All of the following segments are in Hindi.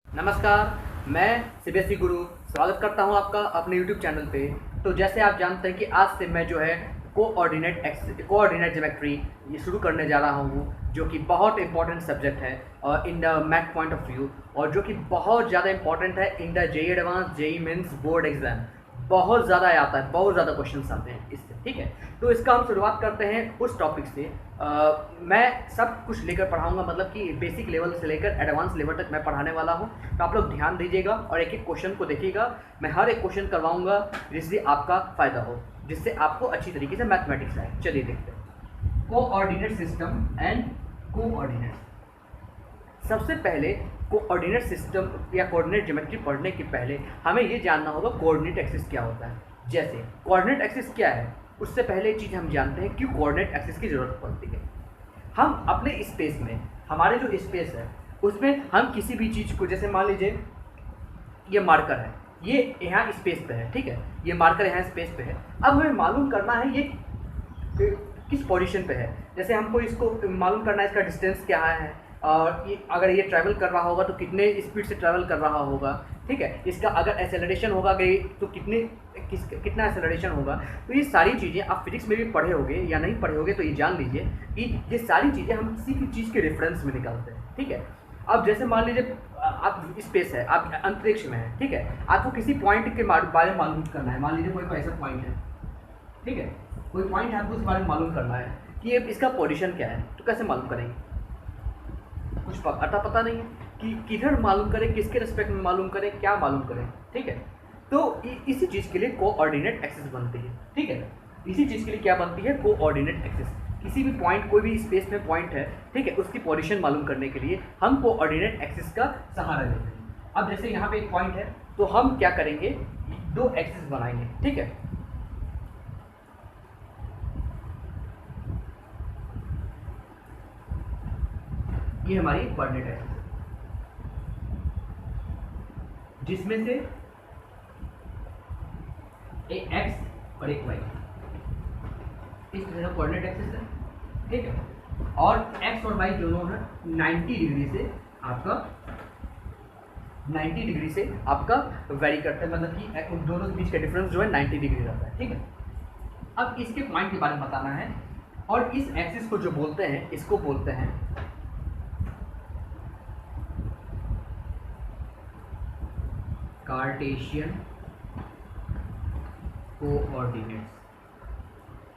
नमस्कार, मैं सीबीएसई गुरु स्वागत करता हूं आपका अपने यूट्यूब चैनल पे। तो जैसे आप जानते हैं कि आज से मैं जो है कोऑर्डिनेट ज्योमेट्री ये शुरू करने जा रहा हूं, जो कि बहुत इंपॉर्टेंट सब्जेक्ट है in the math point of view, और जो कि बहुत ज़्यादा इंपॉर्टेंट है in the JEE advance, JEE mains board exam. बहुत ज़्यादा आता है, बहुत ज़्यादा क्वेश्चंस आते हैं इससे, ठीक है। तो इसका हम शुरुआत करते हैं उस टॉपिक से। मैं सब कुछ लेकर पढ़ाऊंगा, मतलब कि बेसिक लेवल से लेकर एडवांस लेवल तक मैं पढ़ाने वाला हूं। तो आप लोग ध्यान दीजिएगा और एक एक क्वेश्चन को देखिएगा। मैं हर एक क्वेश्चन करवाऊंगा जिससे आपका फ़ायदा हो, जिससे आपको अच्छी तरीके से मैथमेटिक्स आए। चलिए देखते हैं कोऑर्डिनेट सिस्टम एंड कोऑर्डिनेट। सबसे पहले कोऑर्डिनेट सिस्टम या कोऑर्डिनेट ज्योमेट्री पढ़ने के पहले हमें ये जानना होगा कोऑर्डिनेट एक्सिस क्या होता है। जैसे कोऑर्डिनेट एक्सिस क्या है, उससे पहले एक चीज़ हम जानते हैं क्यों कोऑर्डिनेट एक्सिस की ज़रूरत पड़ती है। हम अपने स्पेस में, हमारे जो स्पेस है उसमें हम किसी भी चीज़ को, जैसे मान लीजिए ये मार्कर है, ये यहाँ स्पेस पे है, ठीक है, ये मार्कर यहाँ स्पेस पे है। अब हमें मालूम करना है ये किस पोजीशन पे है। जैसे हमको इसको मालूम करना है इसका डिस्टेंस क्या है, और ये अगर ये ट्रैवल कर रहा होगा तो कितने स्पीड से ट्रैवल कर रहा होगा, ठीक है। इसका अगर एक्सेलरेशन होगा तो कितना एक्सेलरेशन होगा। तो ये सारी चीज़ें आप फिजिक्स में भी पढ़े होंगे या नहीं पढ़े होंगे, तो ये जान लीजिए कि ये सारी चीज़ें हम किसी भी चीज़ के रेफरेंस में निकालते हैं, ठीक है। अब जैसे मान लीजिए आप स्पेस है, आप अंतरिक्ष में है, ठीक है, आपको किसी पॉइंट के बारे में मालूम करना है। मान लीजिए कोई ऐसा पॉइंट है, ठीक है, कोई पॉइंट है, आपको उस बारे में मालूम करना है कि ये इसका पोजीशन क्या है। तो कैसे मालूम करेंगे, कुछ पता नहीं है कि किधर मालूम करें, किसके रिस्पेक्ट में मालूम करें, क्या मालूम करें, ठीक है। तो इसी चीज़ के लिए कोऑर्डिनेट एक्सिस बनती है, ठीक है। इसी चीज़ के लिए क्या बनती है, कोऑर्डिनेट एक्सिस। किसी भी पॉइंट, कोई भी स्पेस में पॉइंट है, ठीक है, उसकी पोजीशन मालूम करने के लिए हम कोऑर्डिनेट एक्सिस का सहारा लेते हैं। अब जैसे यहाँ पे एक पॉइंट है, तो हम क्या करेंगे, दो एक्सिस बनाएंगे, ठीक है। ये हमारी कोऑर्डिनेट एक्सिस है, जिसमें से एक एक्स और एक वाई, इस तरह का कोऑर्डिनेट एक्सिस है, ठीक है। और एक्स और वाई दोनों है 90 डिग्री से आपका 90 डिग्री से आपका वेरी करते हैं, मतलब कि उन दोनों के बीच का डिफरेंस जो है 90 डिग्री रहता है, ठीक है। अब इसके पॉइंट के बारे में बताना है, और इस एक्सिस को जो बोलते हैं, इसको बोलते हैं कार्टेशियन कोऑर्डिनेट्स,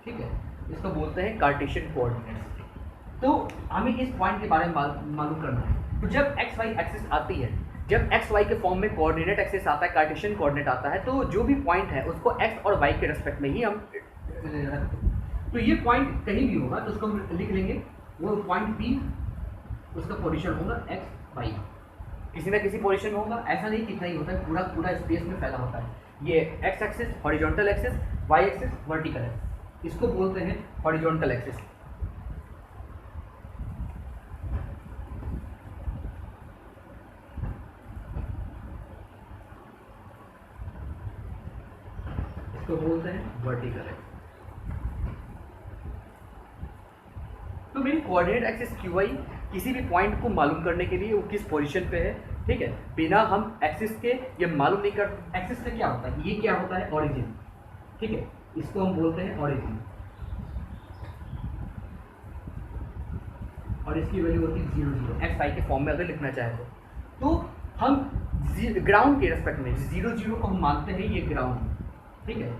ठीक है, इसको बोलते हैं कार्टेशियन कोऑर्डिनेट्स। तो हमें इस पॉइंट के बारे में मालूम करना है। तो जब एक्स वाई एक्सिस आती है, जब एक्स वाई के फॉर्म में कोऑर्डिनेट एक्सिस आता है, कार्टेशियन कोऑर्डिनेट आता है, तो जो भी पॉइंट है उसको एक्स और वाई के रेस्पेक्ट में ही हम रखते हैं। तो ये पॉइंट कहीं भी होगा तो उसको हम लिख लेंगे, वो पॉइंट पी, उसका पोजीशन होगा एक्स वाई, किसी ना किसी पोजीशन में होगा। ऐसा नहीं कितना ही होता है, पूरा पूरा स्पेस में फैला होता है। ये X axis horizontal axis, Y axis vertical axis, इसको बोलते हैं हॉरिजॉन्टल एक्सिस। इसको बोलते हैं वर्टिकल एक्सिस। तो मेरी कोऑर्डिनेट एक्सिस क्यू वाई किसी भी पॉइंट को मालूम करने के लिए वो किस पोजीशन पे है, ठीक है, बिना हम एक्सिस के ये मालूम नहीं कर। एक्सिस का क्या होता है, ये क्या होता है, ओरिजिन, ठीक है, इसको हम बोलते हैं ओरिजिन, और इसकी वैल्यू होती है 0 0 एक्स वाई के फॉर्म में अगर लिखना चाहे तो हम ग्राउंड के रेस्पेक्ट में 0 0 को हम मानते हैं ये ग्राउंड, ठीक है,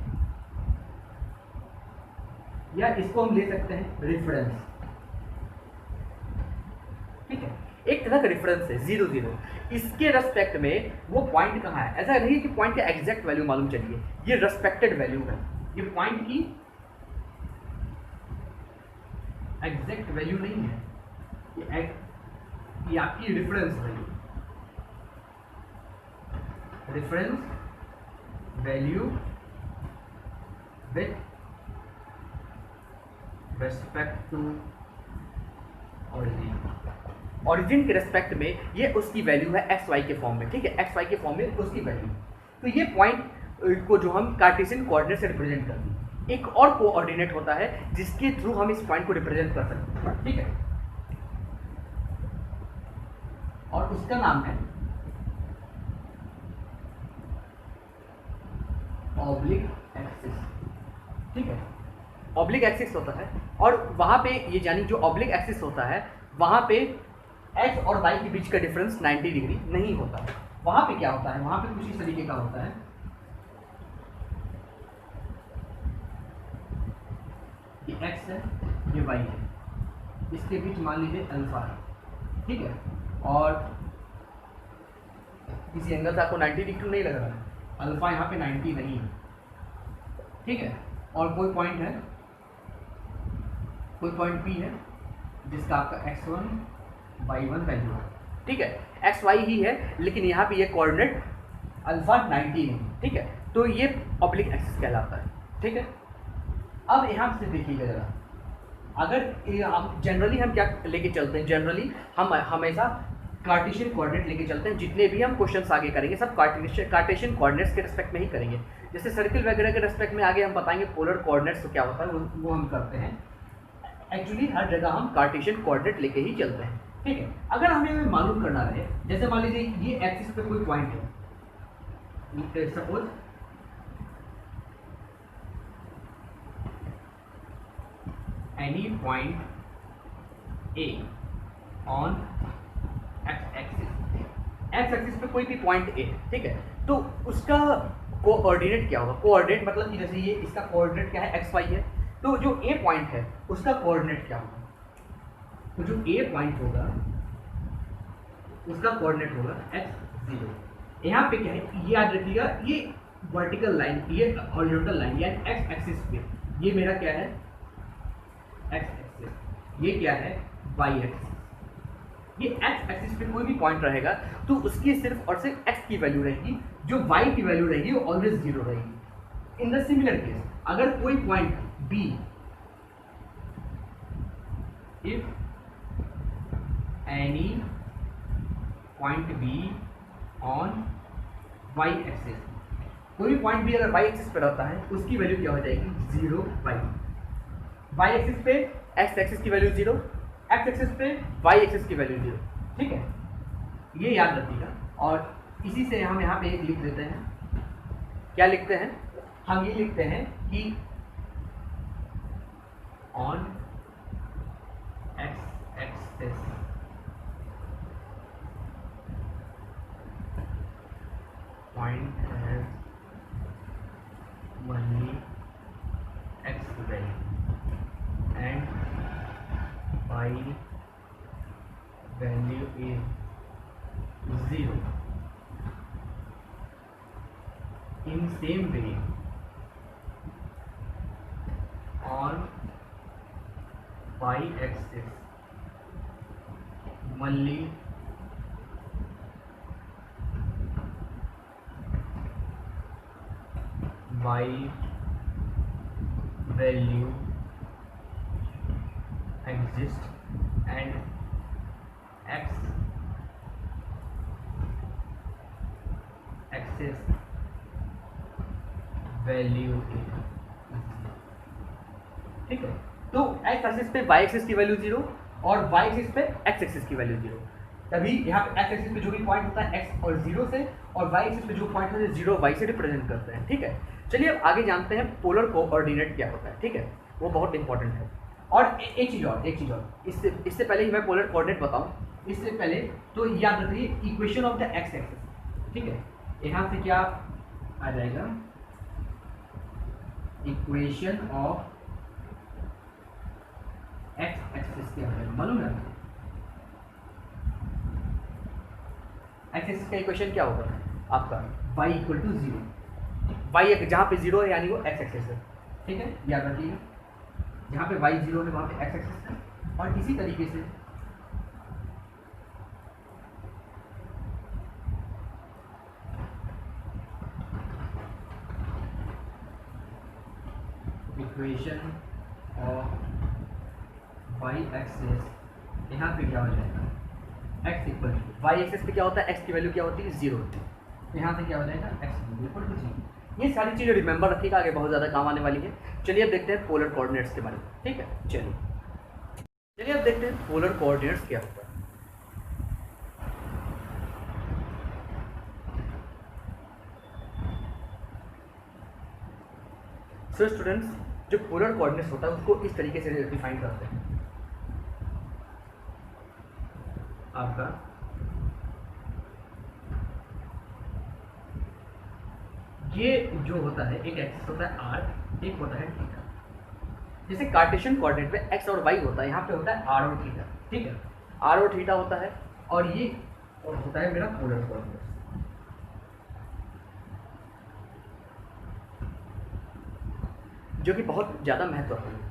या इसको हम ले सकते हैं रेफरेंस, ठीक है, एक तरह का रेफरेंस है 0 0। इसके रेस्पेक्ट में वो पॉइंट कहाँ है, ऐसा नहीं कि पॉइंट का एग्जैक्ट वैल्यू मालूम चलिए, ये रेस्पेक्टेड वैल्यू है, ये पॉइंट की एग्जैक्ट वैल्यू नहीं है, ये आपकी reference value, reference value with respect to origin. Origin के रेस्पेक्ट में ये उसकी वैल्यू है एक्स वाई के फॉर्म में, ठीक है, एक्स वाई के फॉर्म में उसकी वैल्यू। तो ये पॉइंट को जो हम कार्टेशियन कोऑर्डिनेट से रिप्रेजेंट करते हैं। एक और कोऑर्डिनेट होता है जिसके थ्रू हम इस पॉइंट को रिप्रेजेंट कर सकते हैं, ठीक है, और उसका नाम है ऑब्लिक एक्सिस, ठीक है, ऑब्लिक एक्सिस होता है। और वहाँ पे ये यानी जो ऑब्लिक एक्सिस होता है वहाँ पे एक्स और वाई के बीच का डिफरेंस 90 डिग्री नहीं होता है। वहाँ पे क्या होता है, वहाँ पे कुछ इस तरीके का होता है, ये एक्स है, ये वाई है, इसके बीच मान लीजिए अल्फा है, ठीक है, और किसी एंगल से आपको 90 डिग्री नहीं लग रहा है, अल्फा यहाँ पे 90 नहीं है, ठीक है, और कोई पॉइंट है, कोई पॉइंट पी है जिसका आपका x1 y1 वैल्यू है, ठीक है, एक्स वाई ही है, लेकिन यहाँ पे ये कोऑर्डिनेट अल्फा 90 नहीं, ठीक है, तो ये ऑब्लिक एक्सिस कहलाता है, ठीक है। अब यहाँ से देखिएगा जरा, अगर हम जनरली हम क्या लेके चलते हैं, जनरली हम हमेशा कार्टेशियन कोऑर्डिनेट लेके चलते हैं। जितने भी हम क्वेश्चंस आगे करेंगे सब कार्टेशियन कोऑर्डिनेट्स के रिस्पेक्ट में ही करेंगे। जैसे सर्किल वगैरह के रिस्पेक्ट में आगे हम बताएंगे पोलर कोऑर्डिनेट्स तो क्या होता है, वो हम करते हैं। एक्चुअली हर जगह हम कार्टेशियन कोऑर्डिनेट लेके ही चलते हैं, ठीक है। अगर हमें मालूम करना रहे, जैसे मान लीजिए ये एक्सिस पे कोई पॉइंट है, suppose any point A on x axis पे कोई भी पॉइंट ए, ठीक है, तो उसका कोऑर्डिनेट क्या होगा। कोऑर्डिनेट मतलब कि जैसे ये इसका कोऑर्डिनेट क्या है, एक्स वाई है, तो जो ए पॉइंट है उसका कोऑर्डिनेट क्या होगा, तो जो ए पॉइंट होगा उसका कोऑर्डिनेट होगा x0। यहाँ पे क्या है, ये याद रखिएगा, ये वर्टिकल लाइन, ये हॉरिजॉन्टल लाइन, यानी एक्स एक्सिस पे ये मेरा क्या है, एक्स एक्सिस, ये क्या है, वाई एक्सिस। ये एक्स एक्सिस पे कोई भी पॉइंट रहेगा तो उसकी सिर्फ और सिर्फ एक्स की वैल्यू रहेगी, जो वाई की वैल्यू रहेगी वो ऑलवेज 0 रहेगी। इन द सिमिलर केस, अगर कोई point B, if any point B on y axis, कोई भी पॉइंट बी अगर वाई एक्सिस पे रहता है उसकी वैल्यू क्या हो जाएगी, 0 वाई एक्सिस पे एक्स एक्सिस की वैल्यू 0, एक्स एक्सिस पे वाई एक्सिस की वैल्यू 0, ठीक है, ये याद रखिएगा। और इसी से हम यहाँ पे एक लिख देते हैं, क्या लिखते हैं, हम ये लिखते हैं कि on x axis point has only x value and y value is 0. In same way, on y axis only y value exists and x axis value is, ठीक है। तो x एक्सिस पे y एक्सिस की वैल्यू 0 और y एक्सिस पे x एक्सिस की वैल्यू 0, तभी यहाँ पे x एक्सिस पे जो भी पॉइंट होता है x और 0 से, और y एक्सिस पे जो पॉइंट होता है 0 y से रिप्रेजेंट करते हैं, ठीक है। चलिए अब आगे जानते हैं पोलर कोऑर्डिनेट क्या होता है, ठीक है, वो बहुत इंपॉर्टेंट है। और एक चीज़ और इससे पहले ही मैं पोलर कोऑर्डिनेट बताऊं, इससे पहले तो याद रखिए equation of the x axis, ठीक है, यहाँ से क्या आ जाएगा, इक्वेशन ऑफ एक्स एक्सिस क्या है मालूम है, एक्स एक्सिस का इक्वेशन क्या होगा आपका, y इक्वल टू 0, वाई जहाँ पे 0 है यानी वो एक्स एक्सिस है, ठीक है, याद रखिएगा, जहाँ पे y 0 है वहाँ पे एक्स एक्सिस है। और इसी तरीके से इक्वेशन ऑफ y एक्सिस, यहाँ पे क्या हो जाएगा, x equal to, y axis पे क्या होता है, x की वैल्यू क्या होती है 0, यहाँ से क्या हो जाएगा, x इक्वल टू 0। ये सारी चीज़ें रिमेंबर रखिएगा, आगे बहुत ज़्यादा काम आने वाली है। चलिए अब देखते हैं पोलर कोऑर्डिनेट्स के बारे में, ठीक है, चलिए अब देखते हैं पोलर कोऑर्डिनेट्स क्या होता है। सो स्टूडेंट्स, जो पोलर कोऑर्डिनेट्स होता है उसको इस तरीके से डिफाइन करते हैं। आपका ये जो होता है, एक एक्सिस होता है आर, एक होता है थीटा। जैसे कार्टेशियन कोऑर्डिनेट में एक्स और वाई होता है, यहाँ पे होता है आर और थीटा, ठीक है, आर और थीटा होता है, और ये होता है मेरा पोलर कोऑर्डिनेट, जो कि बहुत ज़्यादा महत्वपूर्ण है।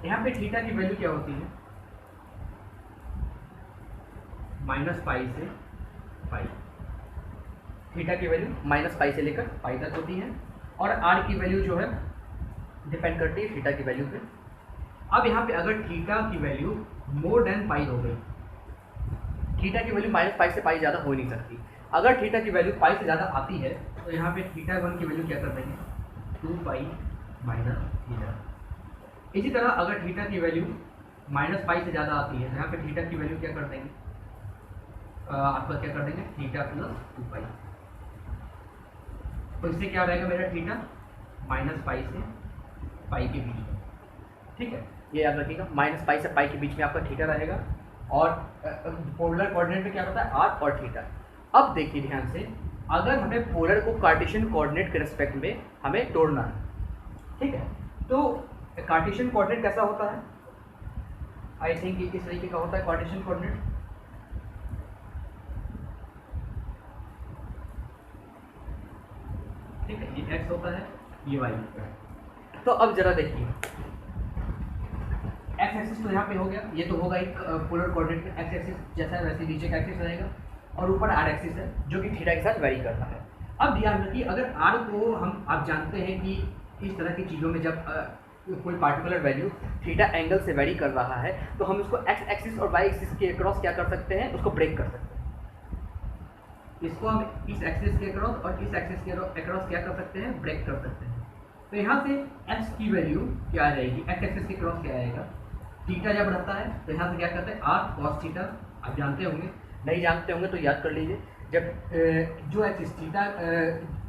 यहाँ पे थीटा की वैल्यू क्या होती है, माइनस पाई से पाई, थीटा की वैल्यू माइनस पाई से लेकर पाई तक होती है, और आर की वैल्यू जो है डिपेंड करती है थीटा की वैल्यू पे। अब यहाँ पे अगर थीटा की वैल्यू मोर देन पाई हो गई, थीटा की वैल्यू माइनस पाई से पाई ज़्यादा हो नहीं सकती, अगर थीटा की वैल्यू पाई से ज़्यादा आती है तो यहाँ पे थीटा 1 की वैल्यू क्या कर देंगे, 2 पाई माइनस थीटा। इसी तरह अगर थीटा की वैल्यू माइनस पाई से ज़्यादा आती है तो यहाँ पे थीटा की वैल्यू क्या कर देंगे, आपका क्या कर देंगे, थीटा प्लस 2 पाई। तो इससे क्या रहेगा मेरा थीटा माइनस पाई से पाई के बीच में, ठीक है, ये याद रखिएगा, माइनस पाई से पाई के बीच में आपका थीटा रहेगा। और पोलर कोऑर्डिनेट में क्या होता है, आर और थीटा। अब देखिए ध्यान से, अगर हमें पोलर को कार्टेशियन कोऑर्डिनेट के रिस्पेक्ट में हमें तोड़ना है, ठीक है, तो कार्टेशियन कोऑर्डिनेट कैसा होता है, आई थिंक इस तरीके का होता है कार्टेशियन कोऑर्डिनेट। ठीक है, ये एक्स होता है, ये वाई होता है। तो अब जरा देखिए, एक्स एक्सिस तो यहाँ पे हो गया, ये तो होगा एक पोलर कोऑर्डिनेट में, एक्स एक्सिस जैसा है वैसे नीचे का एक्सिस रहेगा, और ऊपर आर एक्सिस है जो कि थीटा के साथ वेरी करता है। अब ध्यान रखिए, अगर आर को हम, आप जानते हैं कि इस तरह की चीज़ों में जब कोई पार्टिकुलर वैल्यू थीटा एंगल से वेरी कर रहा है तो हम उसको एक्स एक्सिस और वाई एक्सिस के अक्रॉस क्या कर सकते हैं, उसको ब्रेक कर सकते हैं। इसको हम इस एक्सिस के अक्रॉस और इस एक्सिस के अक्रॉस क्या कर सकते हैं, ब्रेक कर सकते हैं। तो यहाँ से एक्स की वैल्यू क्या आ जाएगी, एक्स एक्सिस के क्रॉस क्या आएगा, थीटा जब रहता है तो यहाँ से क्या करते हैं, आर कॉस थीटा। आप जानते होंगे, नहीं जानते होंगे तो याद कर लीजिए, जब जो एक्सिस थीटा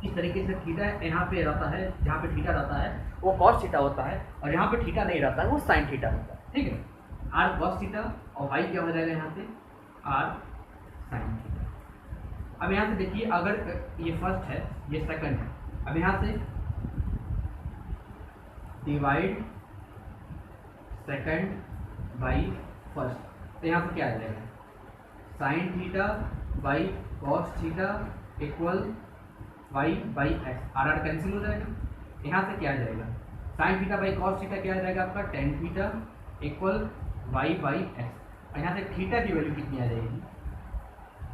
इस तरीके से थीटा यहाँ पे रहता है, जहाँ पे थीटा रहता है वो कॉस थीटा होता है, और यहाँ पे थीटा नहीं रहता है वो साइन थीटा होता है, ठीक है, आर कॉस थीटा, और वाई क्या हो जाएगा यहाँ पे, आर साइन थीटा। अब यहाँ से देखिए, अगर ये फर्स्ट है ये सेकंड है, अब यहाँ से डिवाइड सेकंड बाई फर्स्ट, तो यहाँ पे क्या आ जाएगा, sine theta by cos theta equal y by x, r r cancel हो जाएगा। यहाँ से क्या आ जाएगा, sine theta by cos theta क्या आ जाएगा आपका, tan theta equal y by x, और यहाँ से थीटा की वैल्यू कितनी आ जाएगी,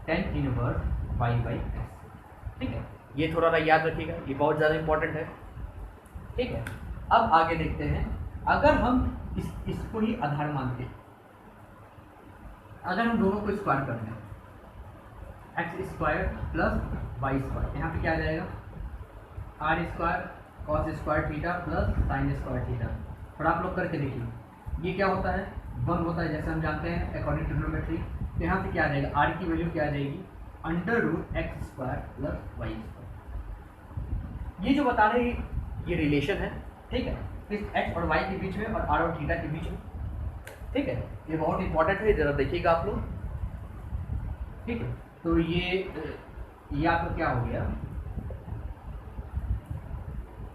tan inverse Y by x, ठीक है, ये थोड़ा सा याद रखिएगा, ये बहुत ज़्यादा इंपॉर्टेंट है, ठीक है। अब आगे देखते हैं, अगर हम इसको ही आधार मान के, अगर हम दोनों को स्क्वायर करते हैं, x square plus Y square, यहाँ पे क्या आ जाएगा, r square cos square theta plus sine square theta. और आप लोग करके देखिए, ये क्या होता है, 1 होता है जैसे हम जानते हैं अकॉर्डिंग टू ट्रिग्नोमेट्री। तो यहाँ पे क्या आ जाएगा, आर की वैल्यू क्या आ जाएगी, under root x square plus Y square. ये जो बता रहे ये रिलेशन है, ठीक है, इस एक्स और वाई के बीच में और आर और थीटा के बीच में, ठीक है, ये बहुत इंपॉर्टेंट है, जरा देखिएगा आप लोग, ठीक है। तो ये आपका क्या हो गया,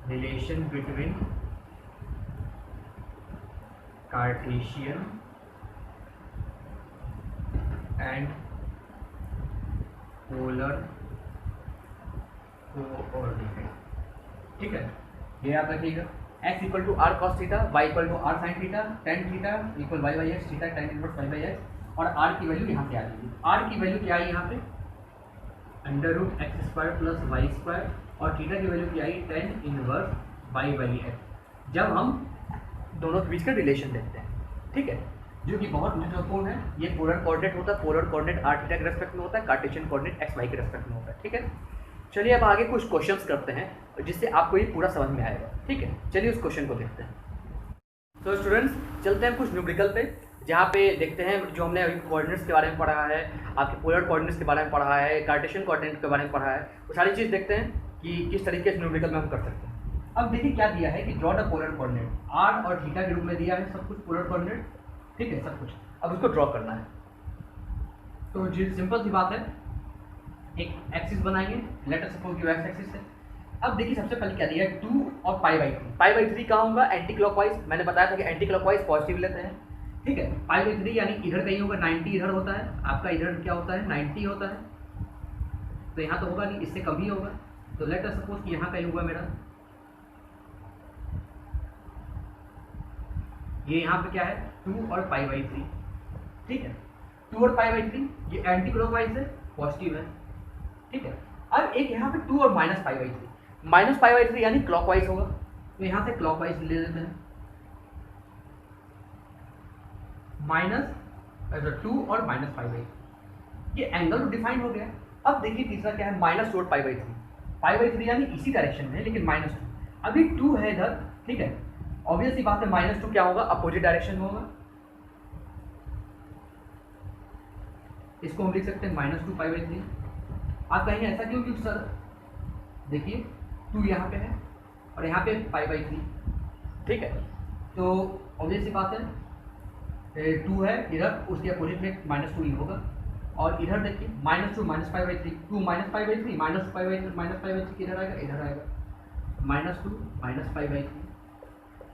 relation between Cartesian and polar coordinate, ठीक है, ये आप रखिएगा, x equal to r cos theta, y equal to r sine theta, tan theta equal y by x, theta tan inverse Y by x, और r की वैल्यू यहाँ पे आ जाएगी। r की वैल्यू क्या आई यहाँ पे, under root x square plus Y square, और थीटा की वैल्यू क्या आई, tan inverse Y by X, जब हम दोनों के बीच का रिलेशन देखते हैं, ठीक है, जो कि बहुत महत्वपूर्ण है। ये पोलर कोऑर्डिनेट होता है, पोलर कोऑर्डिनेट आर थीटा के रेस्पेक्ट में होता है, कार्टेशियन कोऑर्डिनेट एक्स वाई के रेस्पेक्ट में होता है, ठीक है। चलिए अब आगे कुछ क्वेश्चंस करते हैं जिससे आपको ये पूरा समझ में आएगा, ठीक है। चलिए उस क्वेश्चन को देखते हैं। तो स्टूडेंट्स चलते हैं कुछ न्यूमेरिकल पे। जहाँ पे देखते हैं जो हमने अभी कोऑर्डिनेट्स के बारे में पढ़ा है, आपके पोलर कोऑर्डिनेट्स के बारे में पढ़ा है, कार्टेशियन कोऑर्डिनेट के बारे में पढ़ा है, वो सारी चीज़ देखते हैं कि किस तरीके से न्यूमेरिकल में हम कर सकते हैं। अब देखिए क्या दिया है कि draw the polar coordinate, r और थीटा के रूप में दिया है सब कुछ पोलर कोऑर्डिनेट, ठीक है सब कुछ। अब उसको ड्रॉ करना है, तो सिंपल सी बात है, एक एक्सिस बनाएंगे, लेट अस सपोज कि एक्स एक्सिस है। अब देखिए सबसे पहले क्या दिया है 2 और π/3। π/3 कहाँ होगा, एंटी क्लॉकवाइज। मैंने बताया था कि एंटी क्लॉकवाइज पॉजिटिव लेते हैं, ठीक है। π/3 यानी इधर कहीं होगा, 90 इधर होता है, आपका इधर क्या होता है 90 होता है, तो यहाँ तो होगा नहीं, इससे कम ही होगा। तो लेट अस सपोज कि यहाँ कहीं होगा मेरा, ये यहाँ पे क्या है 2 और π/3, ठीक है। 2 और π/3 ये एंटी क्लॉकवाइज है, पॉजिटिव है, ठीक है। अब एक यहाँ पे 2 और -π/3, -π/3 यानी क्लॉकवाइज होगा, तो यहाँ से क्लॉकवाइज ले लेते हैं, -2 और -π/3, ये एंगल तो डिफाइन हो गया। अब देखिए तीसरा क्या है, -2 और π/3। π/3 यानी इसी डायरेक्शन में, लेकिन -2, अभी 2 है इधर, ठीक है। ऑब्वियस सी बात है -2 क्या होगा, अपोजिट डायरेक्शन में होगा, इसको हम लिख सकते हैं -2 π/3। आप कहेंगे ऐसा क्यों, क्योंकि सर देखिए 2 यहाँ पे है और यहाँ पे π/3, ठीक है। तो ऑब्वियस सी बात है 2 है इधर, उसके अपोजिट में -2 ही होगा, और इधर देखिए -2 -π/3, 2 -π/3 -π/3 किधर आएगा, इधर आएगा, -2 -π/3,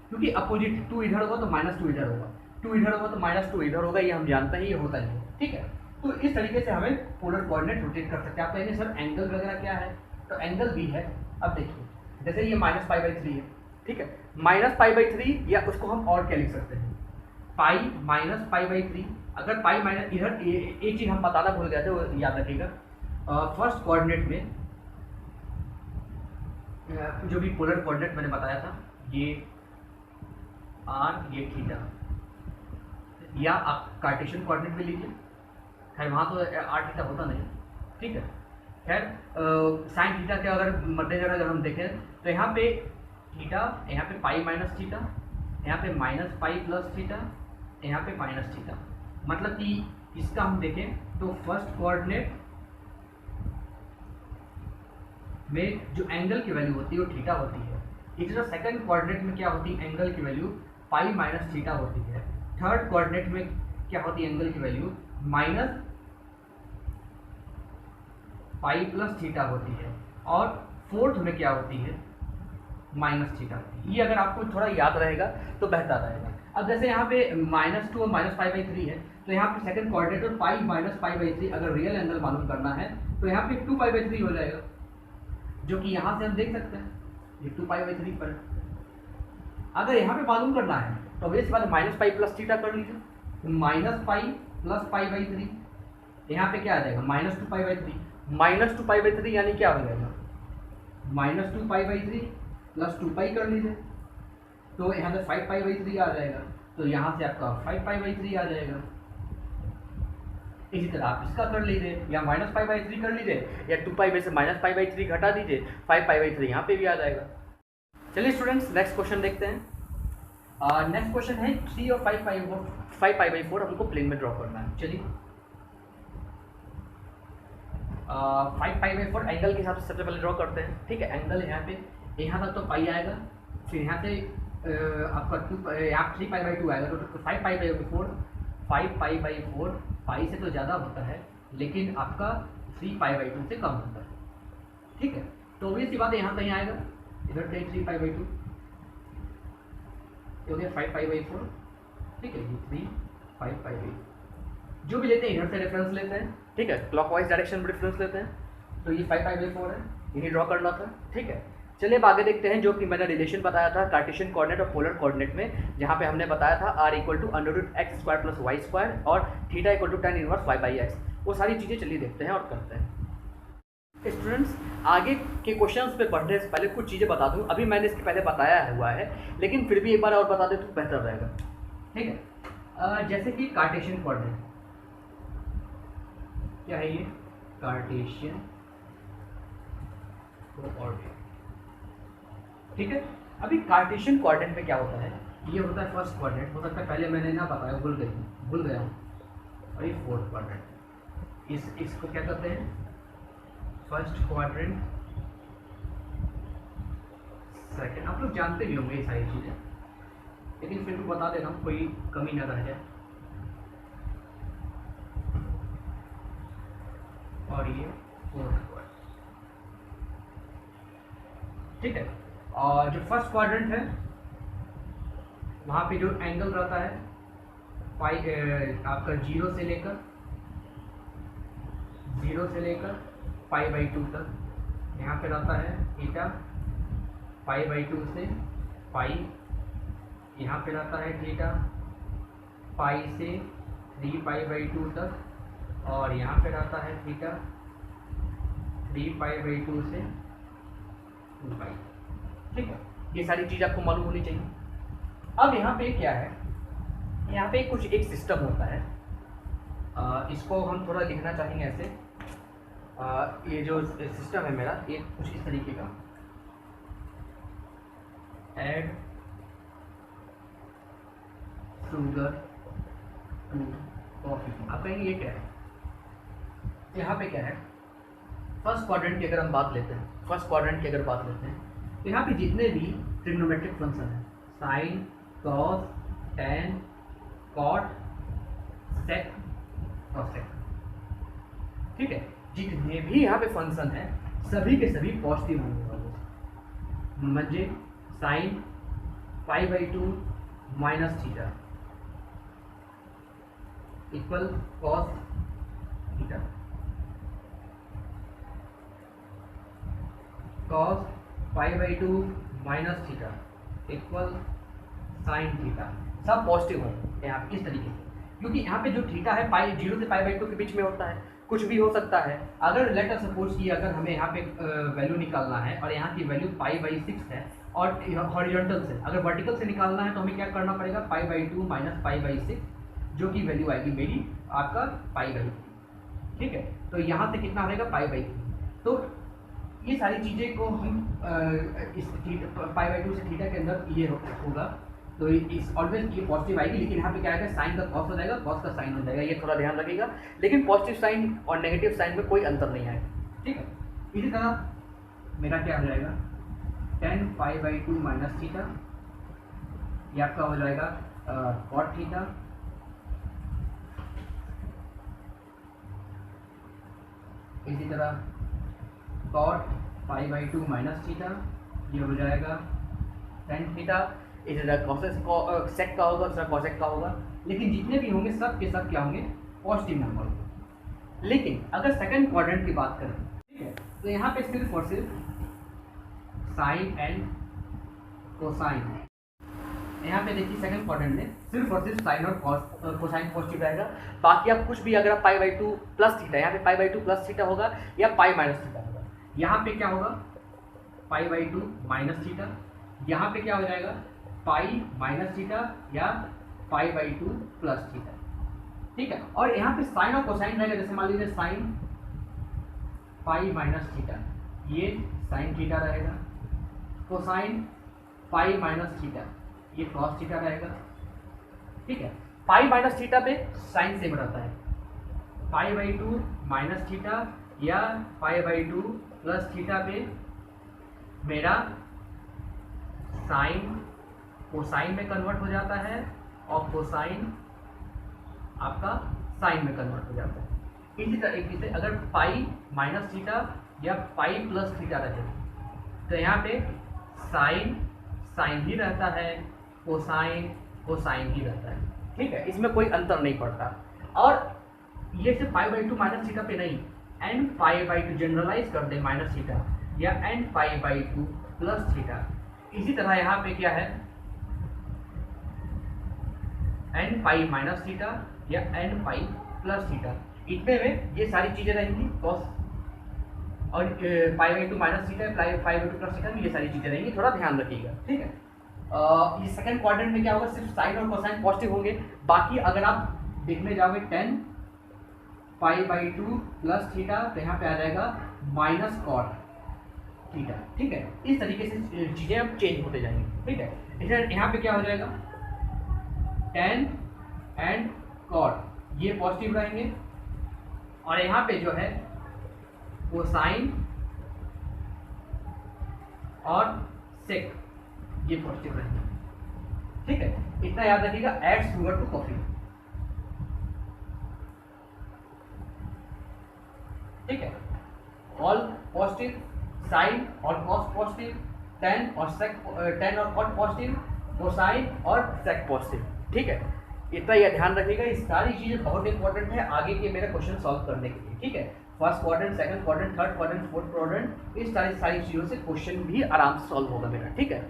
क्योंकि अपोजिट 2 इधर होगा तो -2 इधर होगा, 2 इधर होगा तो -2 इधर होगा, ये हम जानते हैं, ये होता ही है, ठीक है। तो इस तरीके से हमें पोलर कोऑर्डिनेट रोटेट कर सकते हैं। आप कहेंगे सर एंगल वगैरह क्या है, तो एंगल भी है। अब देखिए जैसे ये -π/3 है, ठीक है, -π/3 या उसको हम और क्या लिख सकते हैं, पाई -π/3। अगर पाई माइनस इधर एक चीज़ हम बताना भूल गए थे, वो याद रखिएगा, फर्स्ट कोऑर्डिनेट में जो भी पोलर कोऑर्डिनेट मैंने बताया था, ये आर ये थीटा, या आप कार्टेशियन कोऑर्डिनेट में लीजिए, खैर वहाँ तो आर थीटा होता नहीं, ठीक है। खैर साइन थीटा के अगर मद्देनजर अगर हम देखें तो यहाँ पे थीटा, यहाँ पे पाई माइनस थीटा, यहाँ पे -π + थीटा, यहाँ पे -थीटा, मतलब कि इसका हम देखें तो फर्स्ट कोऑर्डिनेट में जो एंगल की वैल्यू होती है वो थीटा होती है, इसी तरह सेकंड कोऑर्डिनेट में क्या होती है, एंगल की वैल्यू पाई माइनस थीटा होती है, थर्ड कोऑर्डिनेट में क्या होती है, एंगल की वैल्यू -π + थीटा होती है, और फोर्थ में क्या होती है, -थीटा होती है। ये अगर आपको थोड़ा याद रहेगा तो बेहतर रहेगा। अब जैसे यहाँ पे -2 और -π/3 है, तो यहाँ पे सेकंड कोऑर्डिनेट पाई -π/3 अगर रियल एंगल मालूम करना है तो यहाँ पे 2π/3 हो जाएगा, जो कि यहाँ से हम देख सकते हैं ये 2π/3 पर। अगर यहाँ पे मालूम करना है तो ऑब्वियस बात -π + थीटा कर लीजिए, -π + π/3, यहाँ पे क्या आ जाएगा -2π/3, -2π/3 यानी क्या हो जाएगा, -2π/3 + 2π कर लीजिए, तो यहाँ से 5π/3 आ जाएगा, तो यहाँ से आपका 5π/3 आ जाएगा। इसी तरह आप इसका कर लीजिए, या -π/3 कर लीजिए, या 2π में से -π/3 घटा दीजिए, 5π/3 यहाँ पे भी आ जाएगा। चलिए स्टूडेंट्स नेक्स्ट क्वेश्चन देखते हैं। नेक्स्ट क्वेश्चन है 3 और 5π/4 हमको प्लेन में ड्रॉ करना है। चलिए 5π/4 एंगल के हिसाब से सबसे पहले ड्रॉ करते हैं, ठीक है। एंगल यहाँ पे, यहाँ तक तो पाई आएगा, फिर यहाँ से आपका यहाँ 3π/2 आएगा, तो 5π/4, 5π/4 पाई से तो ज़्यादा होता है, लेकिन आपका 3π/2 से कम होता है, ठीक है। तो ये सी बात है, यहाँ कहीं आएगा, इधर कहीं 3π/2 हो गया 5π/4, ठीक है। ये 3 5π/2 जो भी लेते हैं इधर से रेफरेंस लेते हैं, ठीक है, क्लॉकवाइज डायरेक्शन में रेफरेंस लेते हैं, तो ये 5π/4 है, यही ड्रॉ करना था, ठीक है। चलिए अब आगे देखते हैं जो कि मैंने रिलेशन बताया था कार्टेशियन कोऑर्डिनेट और पोलर कोऑर्डिनेट में, जहाँ पे हमने बताया था r = √x² + y² और θ = tan इनवर्स y/x। वो सारी चीज़ें चलिए देखते हैं और करते हैं। स्टूडेंट्स आगे के क्वेश्चंस पे बढ़ने से पहले कुछ चीज़ें बता दूँ, अभी मैंने इसके पहले बताया हुआ है, लेकिन फिर भी एक बार और बता दें तो बेहतर रहेगा, ठीक है। जैसे कि कार्टेशियन कोऑर्डिनेट क्या है, ये कार्टेशियन कोऑर्डिनेट, ठीक है। अभी कार्टेशियन कोऑर्डिनेट में क्या होता है, ये होता है फर्स्ट कोऑर्डिनेट, हो सकता है पहले मैंने ना बताया, भूल गई, भूल गया हूँ, और ये फोर्थ क्वाड्रेंट। इसको क्या कहते हैं, फर्स्ट क्वाड्रेंट, सेकंड। आप लोग जानते भी होंगे ये सारी चीज़ें, लेकिन फिर भी बता दे रहा हूँ, कोई कमी ना रह जाए। और ये फोर्थ क्वाड्रेंट, ठीक है। और जो फर्स्ट क्वाड्रेंट है वहाँ पे जो एंगल रहता है आपका जीरो से लेकर π/2 तक, यहाँ पे रहता है थीटा, π/2 से पाई, यहाँ पे रहता है थीटा पाई से 3π/2 तक, और यहाँ पे रहता है थीटा 3π/2 से 2π, ठीक है। ये सारी चीज़ आपको मालूम होनी चाहिए। अब यहाँ पे क्या है, यहाँ पे कुछ एक सिस्टम होता है, इसको हम थोड़ा लिखना चाहेंगे ऐसे। ये जो सिस्टम है मेरा, ये कुछ इस तरीके का, ऐड शुगर टू कॉफी। आप कहेंगे ये क्या है, यहाँ पे क्या है, फर्स्ट क्वाड्रेंट की अगर हम बात लेते हैं, तो यहाँ पे जितने भी ट्रिग्नोमेट्रिक फंक्शन है, साइन, कॉस, टेन, कॉट, सेक, कॉसेक, ठीक है, जितने भी यहाँ पे फंक्शन है सभी के सभी पॉजिटिव होंगे वाले, म्हणजे sine π/2 minus theta equal cos theta, cos π/2 minus theta equal sine theta, सब पॉजिटिव होंगे यहाँ इस तरीके से, क्योंकि यहाँ पे जो थीटा है जीरो से π/2 के बीच में होता है, कुछ भी हो सकता है। अगर लेट अस सपोज कि अगर हमें यहाँ पे वैल्यू निकालना है और यहाँ की वैल्यू π/6 है, और हॉरिजॉन्टल से, अगर वर्टिकल से निकालना है तो हमें क्या करना पड़ेगा, π/2 माइनस π/6, जो कि वैल्यू आएगी मेरी आपका π/3, ठीक है। तो यहाँ से कितना रहेगा π/3, तो ये सारी चीज़ें को हम इस π/2 से थीटा के अंदर ये होगा, तो इस ऑलवेज ये पॉजिटिव आएगी, लेकिन यहाँ पे क्या आएगा, साइन का कॉस हो जाएगा, कॉस का साइन हो जाएगा, ये थोड़ा ध्यान रखिएगा। लेकिन पॉजिटिव साइन और नेगेटिव साइन में कोई अंतर नहीं आएगा, ठीक है। इसी तरह मेरा क्या हो जाएगा, tan π/2 माइनस थीटा, ये आपका हो जाएगा कॉट थीटा, इसी तरह कॉट π/2 माइनस थीटा, ये हो जाएगा tan थीटा, इसी तरह कॉसेक सेक का होगा, दूसरा कॉसेक का होगा, लेकिन जितने भी होंगे सब के सब क्या होंगे, पॉजिटिव नंबर होंगे। लेकिन अगर सेकंड क्वाड्रेंट की बात करें, ठीक है, तो यहाँ पे सिर्फ और सिर्फ साइन एंड कोसाइन, यहाँ पे देखिए सेकंड क्वाड्रेंट में सिर्फ और सिर्फ साइन और कोसाइन पॉजिटिव रहेगा। बाकी आप कुछ भी, अगर आप π/2 प्लस थीटा, यहाँ पे π/2 प्लस थीटा होगा या π माइनस थीटा होगा, यहाँ पे क्या होगा, π/2 माइनस थीटा, यहाँ पे क्या हो जाएगा, पाई माइनस थीटा या π/2 प्लस थीटा, ठीक है। और यहाँ पे साइन और कोसाइन रहेगा, जैसे मान लीजिए साइन पाई माइनस थीटा, ये साइन थीटा रहेगा, कोसाइन पाई माइनस थीटा, ये कॉस थीटा रहेगा, ठीक है। पाई माइनस थीटा पे साइन सेम रहता है, π/2 माइनस थीटा या π/2 प्लस थीटा पे मेरा साइन कोसाइन में कन्वर्ट हो जाता है, और कोसाइन आपका साइन में कन्वर्ट हो जाता है। इसी तरीके से अगर पाई माइनस थीटा या पाई प्लस थीटा रहे, तो यहाँ पे साइन साइन ही रहता है, कोसाइन कोसाइन ही रहता है, ठीक है, इसमें कोई अंतर नहीं पड़ता। और ये सिर्फ π/2 माइनस थीटा पे नहीं, एंड π/2 जनरलाइज कर दे माइनस थीटा या एंड π/2 प्लस थीटा। इसी तरह यहाँ पे क्या है, एन पाई माइनस थीटा या एन पाई प्लस थीटा, इतने में ये सारी चीज़ें रहेंगी, कॉस और π/2 माइनस थीटा, π/2 प्लस थीटा में ये सारी चीज़ें रहेंगी, थोड़ा ध्यान रखिएगा, ठीक है। ये सेकंड क्वाड्रेंट में क्या होगा, सिर्फ साइन और कोसाइन पॉजिटिव होंगे। बाकी अगर आप देखने जाओगे tan π/2 प्लस थीटा, तो यहाँ पे आ जाएगा माइनस कॉट थीटा, ठीक है। इस तरीके से चीज़ें अब चेंज होते जाएंगी, ठीक है। इसलिए यहाँ पे क्या हो जाएगा, tan एंड कॉट ये पॉजिटिव रहेंगे, और यहाँ पे जो है कोसाइन और सेक ये पॉजिटिव रहेंगे। ठीक है, इतना याद रखिएगा। Add sugar to coffee. ठीक है, ऑल पॉजिटिव, साइन और कॉस पॉजिटिव, टेन और सेक, टेन और कॉट पॉजिटिव, कोसाइन और सेक पॉजिटिव। ठीक है, इतना यह ध्यान रखिएगा। ये सारी चीज़ें बहुत इंपॉर्टेंट है आगे के मेरे क्वेश्चन सॉल्व करने के लिए। ठीक है, first quadrant, second quadrant, third quadrant, fourth quadrant, इस सारी चीज़ों से क्वेश्चन भी आराम से सॉल्व होगा मेरा। ठीक है,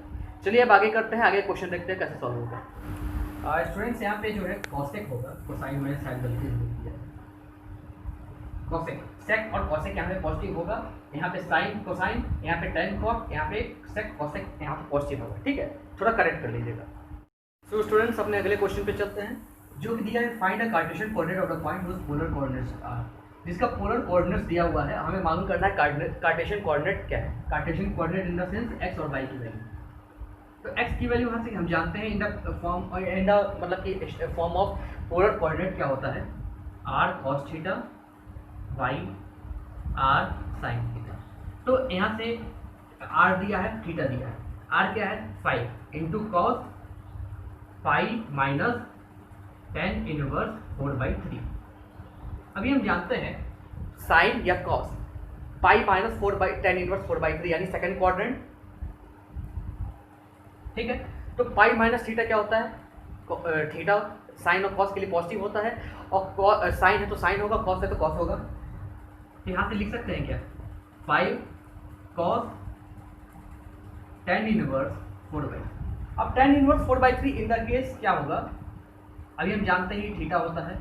चलिए अब आगे करते हैं, आगे क्वेश्चन देखते हैं कैसे सॉल्व होगा। स्टूडेंट्स यहाँ पे जो है कॉसेक होगा, कोसाइन मैंने शायद गलती से लिख दिया, कॉसेक, सेक और कॉसेक यहाँ पे पॉजिटिव होगा, यहाँ पे साइन कोसाइन, यहाँ पे टेन कॉट, यहाँ पे सेक कॉसेक यहाँ पे पॉजिटिव होगा। ठीक है, थोड़ा करेक्ट कर लीजिएगा। तो स्टूडेंट्स अपने अगले क्वेश्चन पे चलते हैं, जो कि दिया है find a Cartesian coordinate of the point whose polar coordinates are. जिसका पोलर कोऑर्डिनेट्स दिया हुआ है, हमें मालूम करना है कार्टेशियन कोऑर्डिनेट क्या है। Cartesian coordinate in the sense x और वाई की वैल्यू। तो एक्स की वैल्यू यहाँ से हम जानते हैं in the form, in the मतलब कि फॉर्म ऑफ पोलर कोऑर्डिनेट क्या होता है, r cos theta, y r sine theta. तो यहाँ से आर दिया है, थीटा दिया है, आर क्या है 5 into cos 5 minus tan inverse 4/3। अभी हम जानते हैं साइन या कॉस पाई माइनस 4/10 इनवर्स 4/3 यानी सेकंड क्वाड्रेंट। ठीक है, तो पाई माइनस थीटा क्या होता है, थीटा साइन और कॉस के लिए पॉजिटिव होता है, और साइन है तो साइन होगा, कॉस है तो कॉस होगा। तो यहाँ से लिख सकते हैं क्या 5 कॉस 10 इनवर्स 4/3। अब 10 इनवर्स 4/3 इन द केस क्या होगा, अभी हम जानते हैं थीटा होता है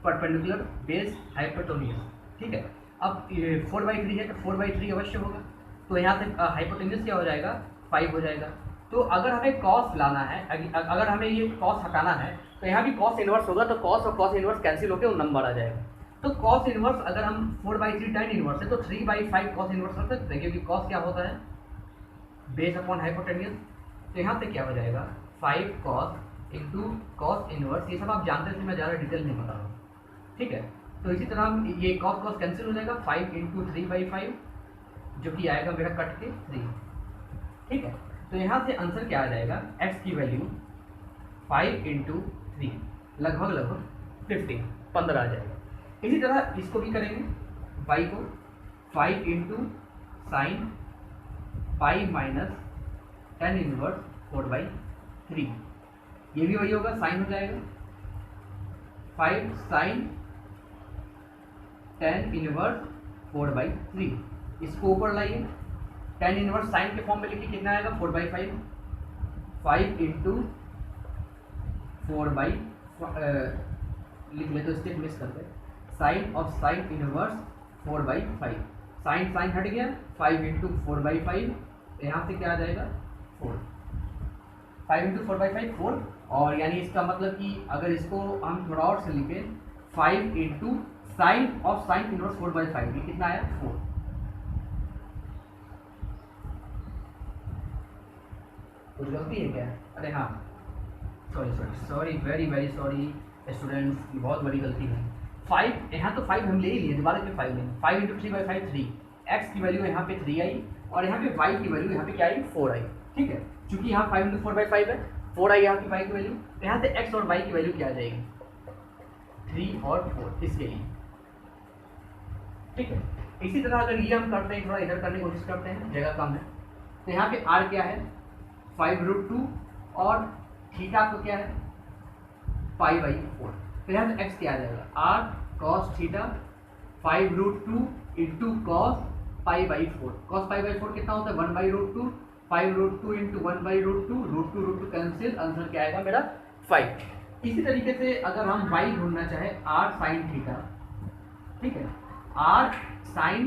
परपेंडिकुलर बेस हाइपोटेन्यूज। ठीक है, अब 4/3 है तो 4/3 अवश्य होगा, तो यहाँ से हाइपोटेन्यूज क्या हो जाएगा 5 हो जाएगा। तो अगर हमें कॉस लाना है, अगर हमें ये कॉस हटाना है तो यहाँ भी कॉस इनवर्स होगा, तो कॉस और कॉस इनवर्स कैंसिल होकर वो नंबर आ जाएगा। तो कॉस इनवर्स अगर हम 4/3 tan इनवर्स है तो 3/5 कॉस इनवर्स रख सकते हैं, क्योंकि कॉस क्या होता है बेस अपॉन हाइपोटेन्यूज। तो यहाँ से क्या हो जाएगा 5 कॉस इंटू कॉस इनवर्स, ये सब आप जानते थे, मैं ज़्यादा डिटेल नहीं बता रहा हूँ। ठीक है, तो इसी तरह हम ये कॉस कॉस कैंसिल हो जाएगा, 5 इंटू 3/5 जो कि आएगा मेरा कट के 3। ठीक है, तो यहाँ से आंसर क्या आ जाएगा, x की वैल्यू 5 इंटू 3 लगभग 15 आ जाएगा। इसी तरह इसको भी करेंगे, y को 5 into sine pi minus 10 inverse 4/3, ये भी वही होगा, साइन हो जाएगा 5 साइन 10 इनवर्स 4/3। इसको ऊपर लाइए, 10 इनवर्स साइन के फॉर्म में लिखिए, कितना आएगा 4/5, 5 इंटू 4/, लिख ले तो स्टेप मिस कर दे, sine of sine inverse 4/5, sine sine हट गया, 5 इंटू 4/5, यहाँ से क्या आ जाएगा 4, 5 इंटू 4/5 4, और यानी इसका मतलब कि अगर इसको हम थोड़ा और से लिखें 5 into sine of sine inverse 4/5, ये कितना आया 4। कुछ गलती है क्या, अरे हाँ सॉरी वेरी सॉरी स्टूडेंट्स, ये बहुत बड़ी गलती है। 5 यहाँ तो 5 हम ले ही लिए, दोबारा पे 5 लेंगे, 5 इंटू 3/5 3, एक्स की वैल्यू यहाँ पे 3 आई, और यहाँ पे y की वैल्यू यहाँ पे क्या आई 4 आई। ठीक है, चूंकि यहाँ 5 इंटू 4/5 है, 4 आई यहाँ की y की वैल्यू, तो यहाँ से x और y की वैल्यू क्या आ जाएगी 3 और 4 इसके लिए। ठीक है, इसी तरह अगर ये हम करते हैं, थोड़ा इधर करने की कोशिश करते हैं, जगह कम है, तो यहाँ पे r क्या है 5√2 और थीटा आपको क्या है π/4, तो यहाँ से x क्या आ जाएगा r cos theta 5√2 into cos π/4, cos π/4 कितना होता है 1/√2, 5√2 इंटू 1/√2, √2 कैंसिल, आंसर क्या आएगा मेरा 5। इसी तरीके से अगर हम y ढूंढना चाहे r sin थीटा, ठीक है, r sin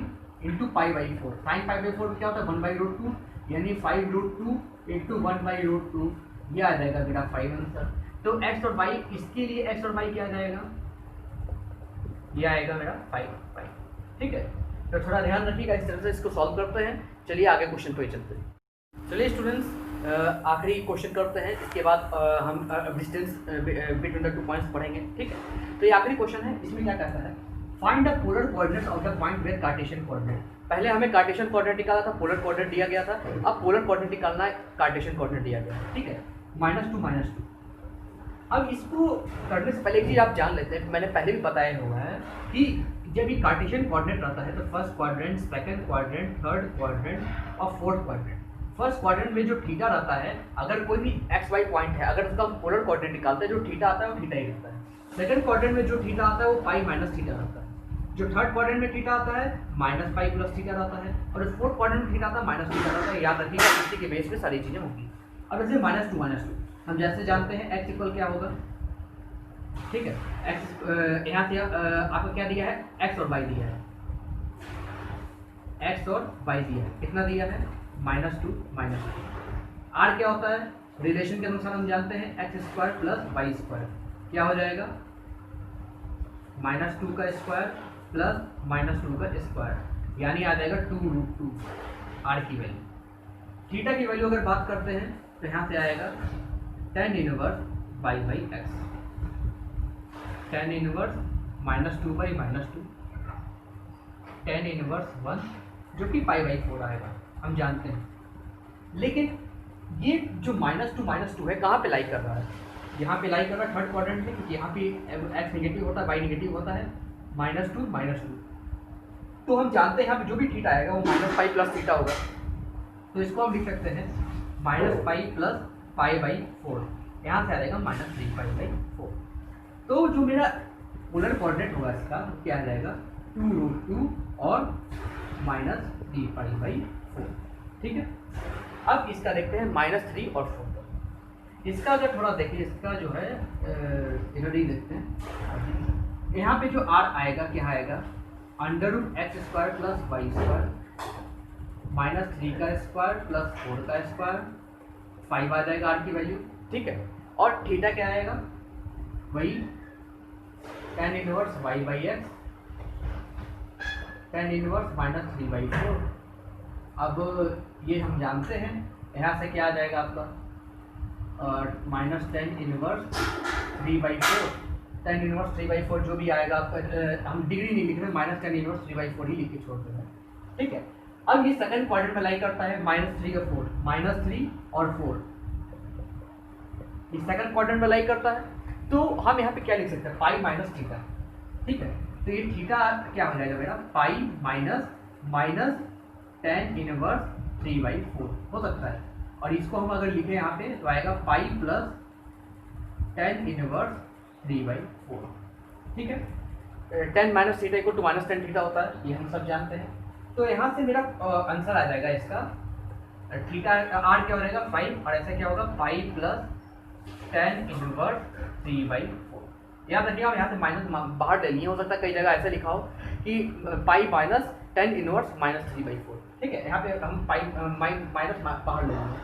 इंटू π/4, sin π/4 क्या होता है 1/√2, यानी 5√2 इंटू 1/√2, ये आ जाएगा मेरा 5 आंसर। तो x और y, इसके लिए x और y क्या आ जाएगा, ये आएगा मेरा 5। ठीक है, तो थोड़ा ध्यान रखिएगा, इस तरह से इसको सॉल्व करते हैं। चलिए आगे क्वेश्चन पे चलते हैं। चलिए स्टूडेंट्स, आखिरी क्वेश्चन करते हैं, इसके बाद हम डिस्टेंस बिटवीन द 2 पॉइंट्स पढ़ेंगे। ठीक है, तो ये आखिरी क्वेश्चन है। इसमें क्या कहता है, find the polar coordinates of the point with Cartesian coordinate. पहले हमें कार्टेशियन कोऑर्डिनेट निकाला था, पोलर कोऑर्डिनेट दिया गया था, अब पोलर कोऑर्डिनेट निकालना है, कार्टेशियन कोऑर्डिनेट दिया गया है। ठीक है, -2 अब इसको करने से पहले एक चीज़ आप जान लेते हैं, मैंने पहले भी बताया हुआ है कि जब ये कार्टेशियन कोऑर्डिनेट रहता है तो first quadrant, second quadrant, third quadrant और फोर्थ क्वाड्रेंट। फर्स्ट क्वाड्रेंट में जो थीटा रहता है, अगर कोई भी एक्स वाई पॉइंट है, अगर उसका पोलर कोऑर्डिनेट निकालते हैं, जो थीटा आता है वो थीटा ही रहता है। सेकंड क्वाड्रेंट में जो थीटा आता है वो पाई माइनस थीटा रहता है। जो थर्ड क्वाड्रेंट में थीटा आता है माइनस पाई प्लस थीटा रहता है, और जो फोर्थ क्वाड्रेंट में थीटा आता है माइनस थीटा रहता है। याद रखिएगा, इसी के बेस पे सारी चीज़ें होंगी। अब जैसे -2 हम जैसे जानते हैं x इक्वल क्या होगा। ठीक है, x यहाँ से आपको क्या दिया है, x और y दिया है, x और y दिया है, कितना दिया है, -2 r क्या होता है, रिलेशन के अनुसार हम जानते हैं x² प्लस y², क्या हो जाएगा, -2 का स्क्वायर प्लस -2 का स्क्वायर, यानी आ जाएगा 2√2 r की वैल्यू। थीटा की वैल्यू अगर बात करते हैं तो यहाँ से आएगा tan inverse y/x, tan inverse -2/-2, tan inverse 1 जो कि π/4 आएगा, हम जानते हैं। लेकिन ये जो -2 है कहाँ पे लाई कर रहा है, यहाँ पे लाई कर रहा है थर्ड क्वाड्रेंट में, क्योंकि यहाँ पे x नेगेटिव होता है, y नेगेटिव होता है, -2 तो हम जानते हैं यहाँ पे जो भी थीटा आएगा वो -π प्लस थीटा होगा, तो इसको हम लिख सकते हैं -π प्लस π/4, यहाँ से आ जाएगा -3π/4। तो जो मेरा पोलर कोऑर्डिनेट होगा इसका क्या आ जाएगा, 2√2 और -3π/4। ठीक है, अब इसका देखते हैं -3 और 4। इसका अगर थोड़ा देखिए, इसका जो है इधर ही देखते हैं, यहाँ पे जो r आएगा क्या आएगा, √x² प्लस y² -3 का स्क्वायर प्लस 4 का स्क्वायर, 5 आ जाएगा r की वैल्यू। ठीक है, और थीटा क्या आएगा, वही tan inverse y/x, tan inverse -3/4। अब ये हम जानते हैं, यहाँ से क्या आ जाएगा आपका, -tan इनवर्स 3/4, tan इनवर्स 3/4 जो भी आएगा आपका, हम डिग्री नहीं लिख रहे, -tan इनवर्स 3/4 ही लिख के छोड़ रहे हैं। ठीक है, अब ये सेकंड क्वाड्रेंट में लाई करता है, -3 और 4, -3 और 4 इस सेकंड क्वाड्रेंट में लाई करता है, तो हम यहाँ पे क्या लिख सकते हैं, पाई माइनस थीटा। ठीक है, तो ये थीटा क्या हो जाएगा मेरा, पाई माइनस tan इनवर्स 3/4 हो सकता है, और इसको हम अगर लिखें यहाँ पे तो आएगा पाई प्लस tan इनवर्स 3/4। ठीक है, tan minus theta equal to -tan theta होता है, ये हम सब जानते हैं। तो यहाँ से मेरा आंसर आ जाएगा इसका, थीटा r क्या हो जाएगा 5, और ऐसा क्या होगा 5 प्लस tan इनवर्स 3/4। याद रखिए, आप यहाँ से माइनस बाहर ले लिए, हो सकता है कई जगह ऐसा लिखा हो कि पाई माइनस tan इनवर्स -3/4। ठीक है, यहाँ पे हम पाई माइनस बाहर ले लेंगे।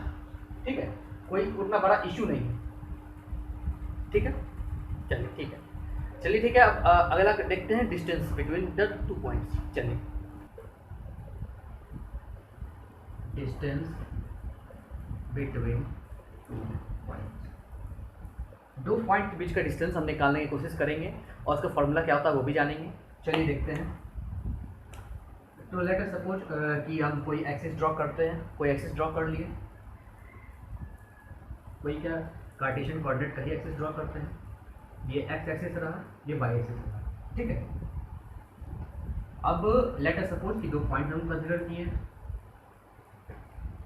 ठीक है, कोई उतना बड़ा इशू नहीं है। ठीक है, चलिए ठीक है, अब अगला देखते हैं, डिस्टेंस बिटवीन द 2 पॉइंट्स। चलिए, डिस्टेंस बिटवीन 2 पॉइंट्स, 2 पॉइंट के बीच का डिस्टेंस हम निकालने की कोशिश करेंगे, और उसका फॉर्मूला क्या होता है वो भी जानेंगे। चलिए देखते हैं। तो लेट अस सपोज कि हम कोई एक्सिस ड्रॉ करते हैं, कोई एक्सिस ड्रॉ कर लिए, कोई क्या कार्टेशियन कोऑर्डिनेट का ही एक्सिस ड्रॉ करते हैं, ये एक्स एक्सिस रहा, ये वाई एक्सिस रहा। ठीक है, अब लेट अस सपोज कि 2 पॉइंट हम कंसिडर किए,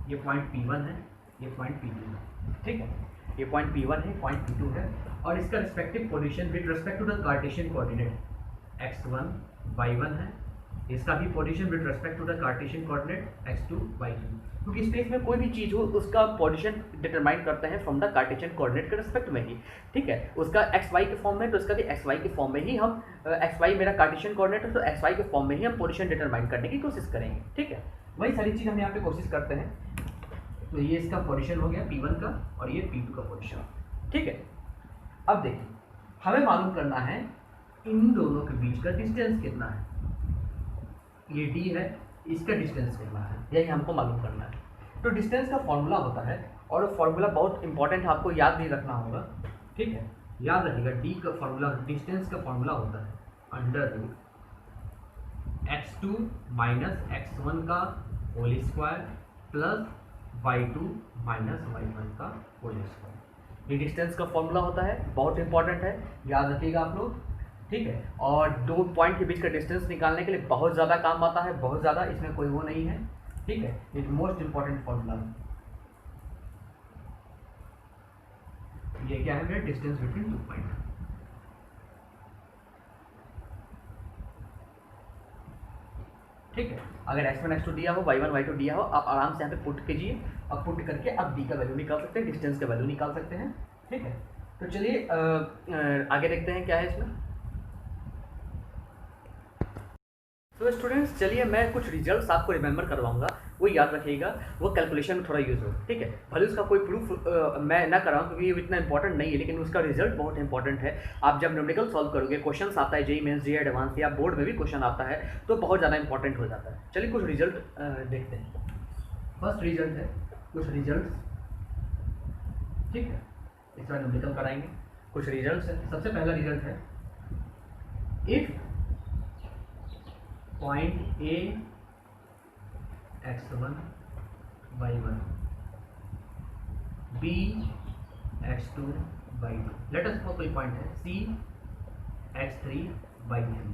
ये पॉइंट P1 है, ये पॉइंट P2 है। ठीक है, ये पॉइंट P1 है, पॉइंट P2 है, और इसका respective position with respect to the Cartesian coordinate x1 y1 है, इसका भी position with respect to the Cartesian coordinate x2 y2, क्योंकि स्पेस में कोई भी चीज़ हो उसका पोजीशन डिटरमाइन करते हैं फ्रॉम द कार्टेशियन कोऑर्डिनेट के रिस्पेक्ट में ही। ठीक है, उसका एक्स वाई के फॉर्म में, तो इसका भी एक्स वाई के फॉर्म में ही हम, एक्स वाई मेरा कार्टेशियन कोऑर्डिनेट है, तो एक्स वाई के फॉर्म में ही हम पोजीशन डिटरमाइन करने की कोशिश करेंगे। ठीक है, वही सारी चीज़ हम यहाँ पे कोशिश करते हैं। तो ये इसका पोजीशन हो गया P1 का, और ये P2 का पोजीशन। ठीक है, अब देखिए, हमें मालूम करना है इन दोनों के बीच का डिस्टेंस कितना है, ये D है, इसका डिस्टेंस कितना है, यही हमको मालूम करना है। तो डिस्टेंस का फॉर्मूला होता है और वो फार्मूला बहुत इंपॉर्टेंट है, आपको याद नहीं रखना होगा, ठीक है। याद रखिएगा, डी का फार्मूला, डिस्टेंस का फार्मूला होता है under root x2 minus x1 का whole square plus y2 minus y1 का होल स्क्वायर। ये डिस्टेंस का फॉर्मूला होता है, बहुत इंपॉर्टेंट है, याद रखिएगा आप लोग, ठीक है। और दो पॉइंट के बीच का डिस्टेंस निकालने के लिए बहुत ज़्यादा काम आता है, बहुत ज़्यादा, इसमें कोई वो नहीं है, ठीक है। ये मोस्ट इंपॉर्टेंट फॉर्मूला है। ये क्या है मेरा, डिस्टेंस बिटवीन 2 पॉइंट। ठीक है, अगर x1 x2 दिया हो, y1 y2 दिया हो, आप आराम से यहाँ पे पुट कीजिए और पुट करके आप d का वैल्यू निकाल सकते हैं, डिस्टेंस का वैल्यू निकाल सकते हैं, ठीक है। तो चलिए आगे देखते हैं क्या है इसमें। तो स्टूडेंट्स चलिए मैं कुछ रिजल्ट्स आपको रिमेंबर करवाऊंगा, वो याद रखिएगा, वो कैलकुलेशन में थोड़ा यूज़ हो, ठीक है। भले उसका कोई प्रूफ मैं ना कराऊँ क्योंकि ये इतना इंपॉर्टेंट नहीं है, लेकिन उसका रिजल्ट बहुत इंपॉर्टेंट है। आप जब न्यूमेरिकल सॉल्व करोगे, क्वेश्चन आता है जेईई मेंस, जेईई एडवांस या बोर्ड में भी क्वेश्चन आता है, तो बहुत ज़्यादा इंपॉर्टेंट हो जाता है। चलिए कुछ रिजल्ट देखते हैं। फर्स्ट रिजल्ट है, कुछ रिजल्ट, ठीक है, इस बार न्यूमेरिकल कराएंगे। कुछ रिजल्ट है, सबसे पहला रिजल्ट है, if point A x1 y1 b x2 y2, let us suppose कोई पॉइंट है c x3 y3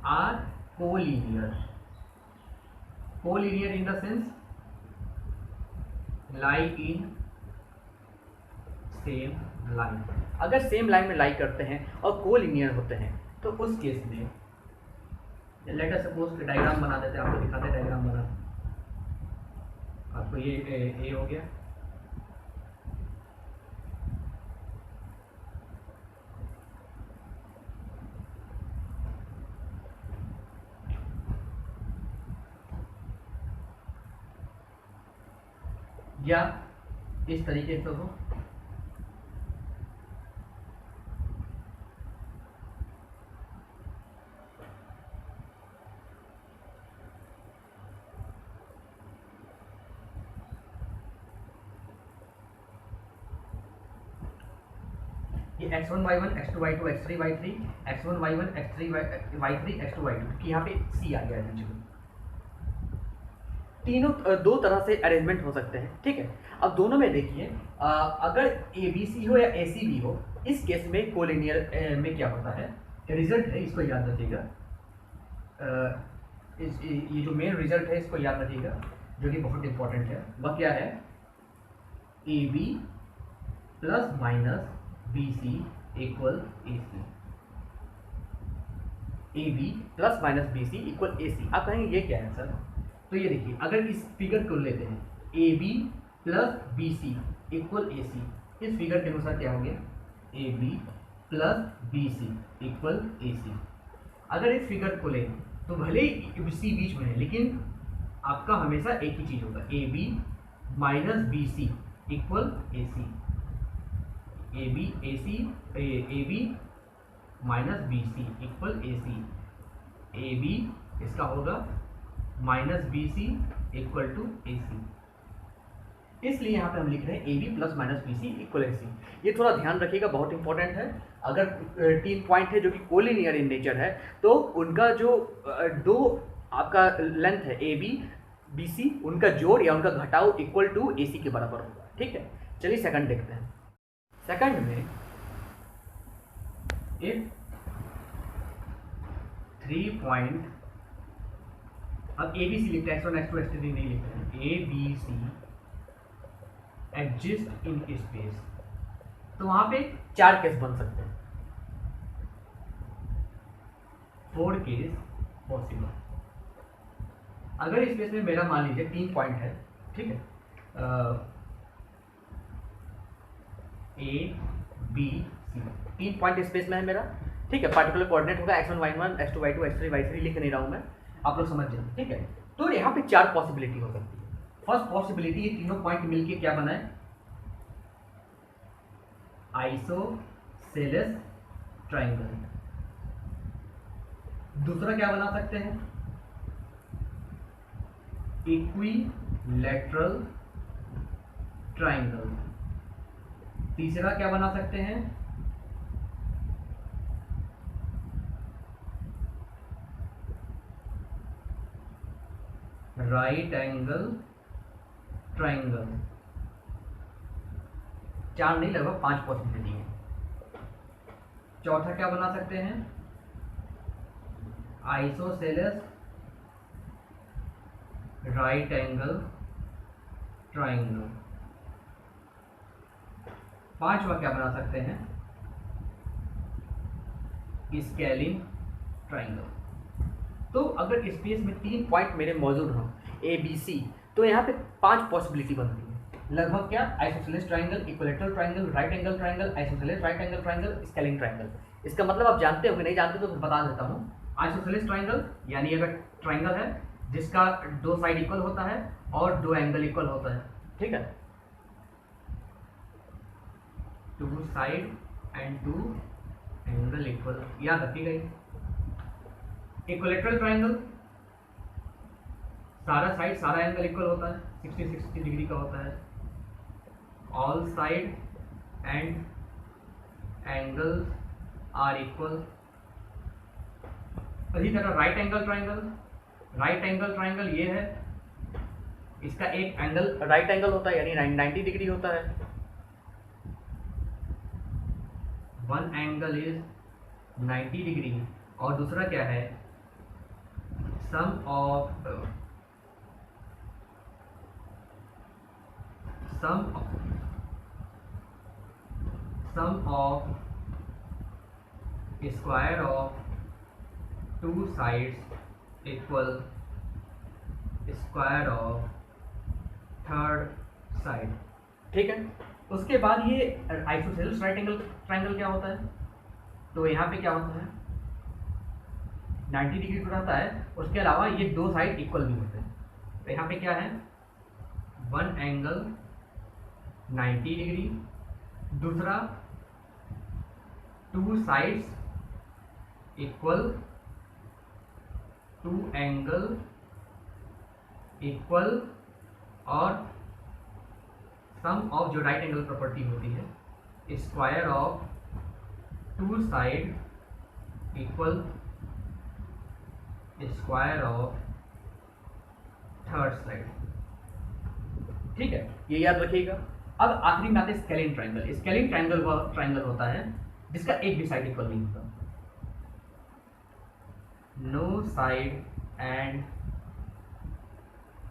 are collinear, collinear in the sense lie in same line. अगर सेम लाइन में लाई करते हैं और कोलिनियर होते हैं तो उस केस में लेट अस सपोज डायग्राम बना देते हैं, आपको दिखाते हैं डायग्राम बना। आपको ये ए हो गया, या इस तरीके से हो, ये x1 y1 x2 y2 x3 y3 x1 y1 x3 y3 x2 y2, कि यहाँ पे c आ गया है नीचे। तीनों दो तरह से अरेंजमेंट हो सकते हैं, ठीक है। अब दोनों में देखिए, अगर ए बी सी हो या ए सी बी हो, इस केस में कोलिनियर में क्या होता है, रिजल्ट है, इसको याद रखिएगा। ये जो मेन रिजल्ट है इसको याद रखिएगा, जो कि बहुत इंपॉर्टेंट है। वह क्या है, A B plus minus B C equal A C, A B plus minus B C equal A C. आप कहेंगे ये क्या है सर, तो ये देखिए, अगर इस फिगर को लेते हैं A B plus B C equal A C, इस फिगर के अनुसार क्या हो गया, A B plus B C equal A C. अगर इस फिगर को लें तो भले ही सी बीच में है, लेकिन आपका हमेशा एक ही चीज़ होगा, A B minus B C equal A C, A B A C, A B minus B C equal A C, A B इसका होगा minus B C equal to A C. इसलिए यहाँ पे हम लिख रहे हैं A B plus minus B C equal A C. ये थोड़ा ध्यान रखिएगा, बहुत इंपॉर्टेंट है। अगर 3 पॉइंट है जो कि कोलिनियर इन नेचर है, तो उनका जो दो आपका लेंथ है ए बी बी सी, उनका जोड़ या उनका घटाव इक्वल टू ए सी के बराबर होगा, ठीक है। चलिए सेकंड देखते हैं। सेकंड में इफ 3 पॉइंट, अब ए बी सी लिखते हैं, x1 x2 x3 नहीं लिखते हैं, A B C exist in space, तो वहां पे 4 केस बन सकते हैं, 4 केस पॉसिबल। अगर स्पेस में मेरा मान लीजिए 3 पॉइंट है, ठीक है, A B C 3 point space में है मेरा, ठीक है। पार्टिकुलर कोऑर्डिनेट होगा x1 y1 x2 y2 x3 y3, लिख नहीं रहा हूं मैं, आप लोग समझ जाए, ठीक है। तो यहाँ पे 4 पॉसिबिलिटी हो सकती है। फर्स्ट पॉसिबिलिटी, ये तीनों पॉइंट मिलके क्या बना है, आइसोसेलेस ट्राइंगल। दूसरा क्या बना सकते हैं, इक्विलैटरल ट्राइंगल। तीसरा क्या बना सकते हैं, राइट एंगल ट्राइंगल। 4 नहीं, लगभग 5 पॉसिबिलिटी है। चौथा क्या बना सकते हैं, आइसोसेलेस राइट एंगल ट्राइंगल। 5वां क्या बना सकते हैं, स्केलिंग ट्राइंगल। तो अगर स्पेस में 3 पॉइंट मेरे मौजूद हों ए बी सी, तो यहाँ पे 5 पॉसिबिलिटी बनती है लगभग। क्या, isosceles triangle, equilateral triangle, right angle triangle, isosceles right angle triangle, scalene triangle. इसका मतलब आप जानते होंगे, नहीं जानते तो बता देता हूँ। आइसोसेलेस ट्राइंगल यानी अगर ट्राइंगल है जिसका 2 साइड इक्वल होता है और 2 एंगल इक्वल होता है, ठीक है, 2 साइड एंड 2 एंगल इक्वल, याद रखिएगा। इक्विलेटरल ट्राइंगल, सारा साइड सारा एंगल इक्वल होता है, 60 डिग्री का होता है। All side and angle are equal. इसी तरह right angle triangle, right angle triangle ये है, इसका एक एंगल राइट एंगल होता है यानी 90 डिग्री होता है। वन एंगल इज 90 डिग्री और दूसरा क्या है, sum of square of 2 sides equal square of third side, ठीक है। उसके बाद ये आइसोसेलेस राइट एंगल ट्राइंगल क्या होता है, तो यहाँ पे क्या होता है, 90 डिग्री पर रहता है, उसके अलावा ये 2 साइड इक्वल भी होते हैं। तो यहाँ पे क्या है, वन एंगल 90 डिग्री, दूसरा 2 साइड्स इक्वल, 2 एंगल इक्वल, और सम ऑफ जो राइट एंगल प्रॉपर्टी होती है, square of 2 side equal square of third side, ठीक है, ये याद रखिएगा। अब आखिरी में आते हैं स्केलिंग ट्राइंगल। स्केलिंग ट्राइंगल वह ट्राइंगल होता है जिसका एक भी साइड इक्वल नहीं होता, no side and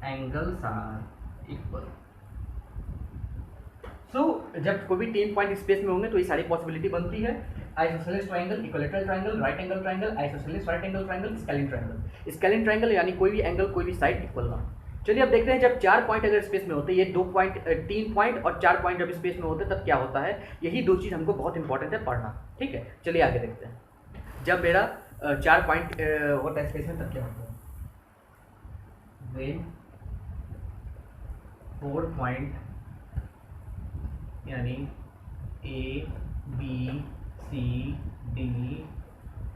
angles are equal. So जब कोई भी 3 पॉइंट स्पेस में होंगे तो ये सारी पॉसिबिलिटी बनती है, isosceles triangle, equilateral triangle, right angle triangle, isosceles right angle triangle, scalene triangle. Scalene triangle यानी कोई भी एंगल कोई भी साइड इक्वल ना। चलिए अब देखते हैं, जब 4 पॉइंट अगर स्पेस में होते हैं, ये 2 पॉइंट 3 पॉइंट और 4 पॉइंट जब स्पेस में होते हैं तब क्या होता है, यही 2 चीज़ हमको बहुत इंपॉर्टेंट है पढ़ना, ठीक है। चलिए आगे देखते हैं। जब मेरा 4 पॉइंट होता है स्पेस में तब क्या होता है, वेन 4 पॉइंट यानी ए B C D,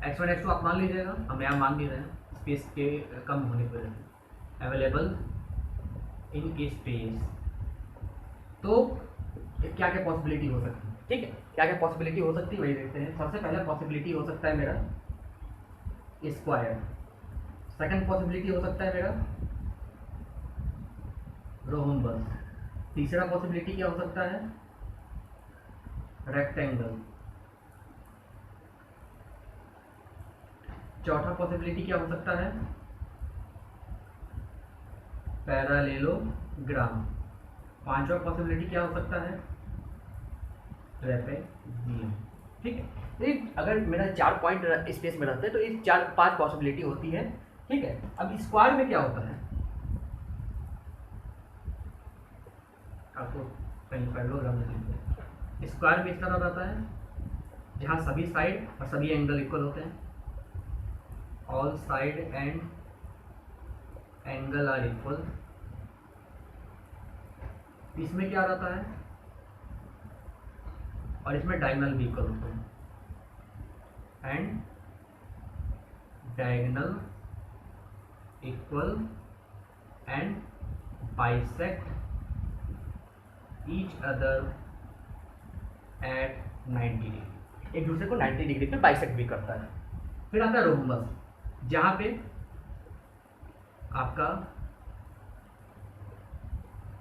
x1 x2 आप मान लीजिएगा, हम यहाँ मान नहीं रहे हैं स्पेस के कम होने की वजह से, अवेलेबल इन स्पेस। तो क्या क्या पॉसिबिलिटी हो सकती है, ठीक है, क्या क्या पॉसिबिलिटी हो सकती है वही देखते हैं। सबसे पहला पॉसिबिलिटी हो सकता है मेरा स्क्वायर, सेकंड पॉसिबिलिटी हो सकता है मेरा रोम्बस, तीसरा पॉसिबिलिटी क्या हो सकता है, रेक्टेंगल, चौथा पॉसिबिलिटी क्या हो सकता है, पैरालेलोग्राम, पांचवा पॉसिबिलिटी क्या हो सकता है, ट्रेपेजियम, ठीक है। तो अगर मेरा 4 पॉइंट स्पेस में रहता है तो ये 4-5 पॉसिबिलिटी होती है, ठीक है। अब स्क्वायर में क्या होता है, आपको कहीं पैरेललोग्राम में लिखते हैं, स्क्वायर में इस तरह रहता है जहाँ सभी साइड और सभी एंगल इक्वल होते हैं, all side and angle are equal. इसमें क्या रहता है, और इसमें डायगोनल भी इक्वल होते हैं, and diagonal equal and bisect each other at 90 degree, एक दूसरे को 90 डिग्री पे बाइसेक्ट भी करता है। फिर आता है रोम्बस, जहाँ पे आपका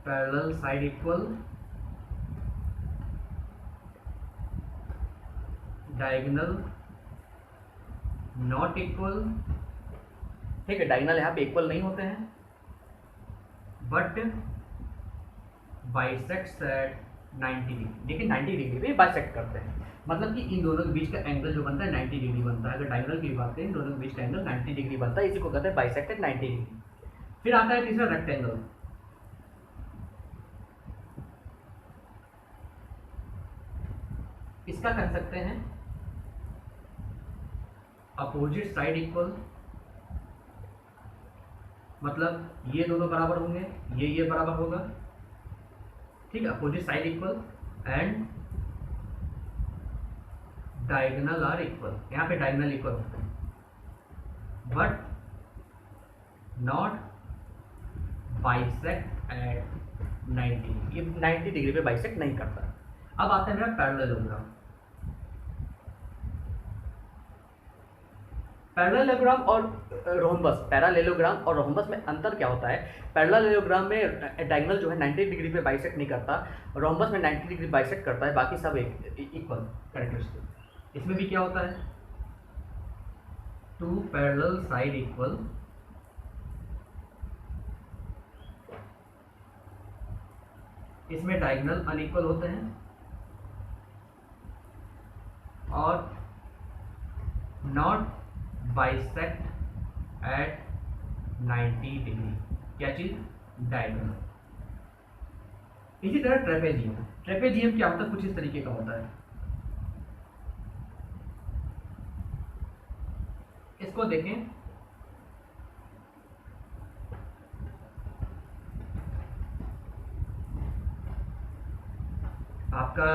parallel side equal, diagonal not equal, ठीक है, डायगोनल यहाँ पे इक्वल नहीं होते हैं, बट बाइसेक्ट्स एट 90 डिग्री, देखिए 90 डिग्री पे बाइसेक्ट करते हैं, मतलब कि इन दोनों के बीच का एंगल जो बनता है 90 डिग्री बनता है। अगर डायगोनल की बात करें, इन दोनों के बीच का एंगल 90 डिग्री बनता है, इसी को कहते हैं बाइसेक्ट एट 90 डिग्री। फिर आता है तीसरा रेक्टेंगल, इसका कह सकते हैं अपोजिट साइड इक्वल, मतलब ये दोनों बराबर होंगे, ये बराबर होगा, ठीक है, opposite side equal and diagonal are equal, यहाँ पे डायगोनल इक्वल होते हैं बट नॉट बाइसेक्ट एट 90, ये 90 डिग्री पे बाइसेक्ट नहीं करता। अब आता है मेरा पैरेललोग्राम। पैरेललोग्राम और रोम्बस, पैरेललोग्राम और रोम्बस में अंतर क्या होता है? पैरेललोग्राम में डायगोनल जो है 90 डिग्री पे बाइसेक्ट नहीं करता, रोम्बस में 90 डिग्री बाइसेक्ट करता है, बाकी सब इक्वल कैरेक्टरिस्टिक। इसमें भी क्या होता है? टू पैरेलल साइड इक्वल, इसमें डायगोनल अनइक्वल होते हैं और नॉट बाइसेक्ट एट 90 डिग्री, क्या चीज? डायगोनल। इसी तरह ट्रेपेजियम, ट्रेपेजियम क्या होता है? कुछ इस तरीके का होता है, इसको देखें, आपका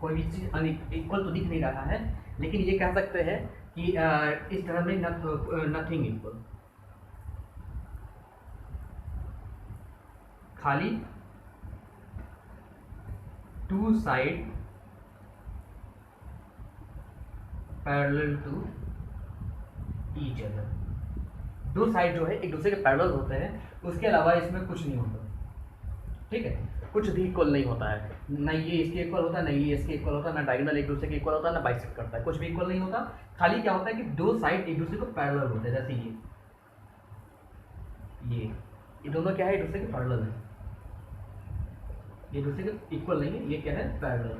कोई भी चीज अनइक्वल तो दिख नहीं रहा है, लेकिन ये कह सकते हैं कि इस तरह में नथिंग इक्वल, खाली two side parallel to each other, दो साइड जो है एक दूसरे के पैरेलल होते हैं, उसके अलावा इसमें कुछ नहीं होता, ठीक है, कुछ भी इक्वल नहीं होता है, ना ये इसके इक्वल होता है, ना ये इसके इक्वल होता है, ना डायगोनल एक दूसरे के इक्वल होता है, ना बाइसेक्ट करता है, कुछ भी इक्वल नहीं होता। खाली क्या होता है कि दो साइड एक दूसरे को पैरेलल होते हैं, जैसे ये दोनों क्या है? एक दूसरे के पैरेलल है, ये दूसरे के इक्वल नहीं है, ये क्या है? पैरेलल।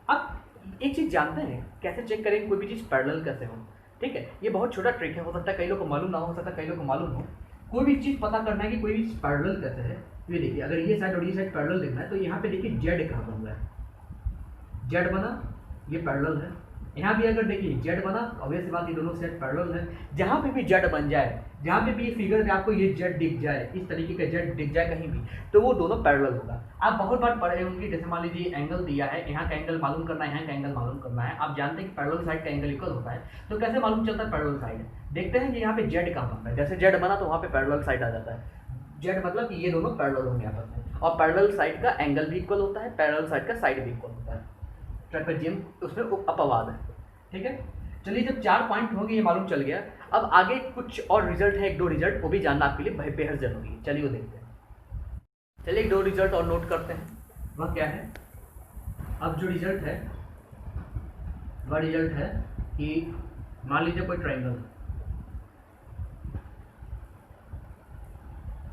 अब एक चीज जानते हैं कैसे चेक करेंगे कोई भी चीज पैरेलल कैसे हो? ठीक है, ये बहुत छोटा ट्रिक है, हो सकता है कई लोग को मालूम ना हो सकता है कई लोग को मालूम हो। कोई भी चीज पता करना है कि कोई भी चीज पैरेलल कैसे है, ये देखिए, अगर ये साइड और ये साइड पैरेलल देखना है तो यहाँ पे देखिए जेड कहाँ बन रहा है, जेड बना, ये पैरेलल है। यहाँ भी अगर देखिए जेड बना, ऑब्वियस बात ये दोनों साइड पैरेलल है। जहाँ पे भी जेड बन जाए, जहाँ पे भी फिगर में आपको ये जेड दिख जाए, इस तरीके का जेड दिख जाए कहीं भी, तो वो दोनों पैरेलल होगा। आप बहुत बार पढ़े होंगे, जैसे मान लीजिए एंगल दिया है, यहाँ का एंगल मालूम करना है, यहाँ का एंगल मालूम करना है, आप जानते हैं कि पैरेलल साइड का एंगल इक्वल होता है, तो कैसे मालूम चलता है पैरेलल साइड? देखते हैं कि यहाँ पे जेड कहाँ बनता है, जैसे जेड बना तो वहाँ पे पैरेलल साइड आ जाता है, जेड मतलब कि ये दोनों पैरेलल होंगे आपस में, और पैरेलल साइड का एंगल भी इक्वल होता है, पैरेलल साइड का साइड भी इक्वल होता है। ट्रेपेजियम उसमें अपवाद है, ठीक है। चलिए, जब 4 पॉइंट हो गए, ये मालूम चल गया, अब आगे कुछ और रिजल्ट है, 1-2 रिजल्ट, वो भी जानना आपके लिए बेहद जरूरी है। चलिए वो देखते हैं। चलिए 1-2 रिजल्ट और नोट करते हैं, वह क्या है? अब जो रिजल्ट है वह रिजल्ट है कि मान लीजिए कोई ट्रायंगल,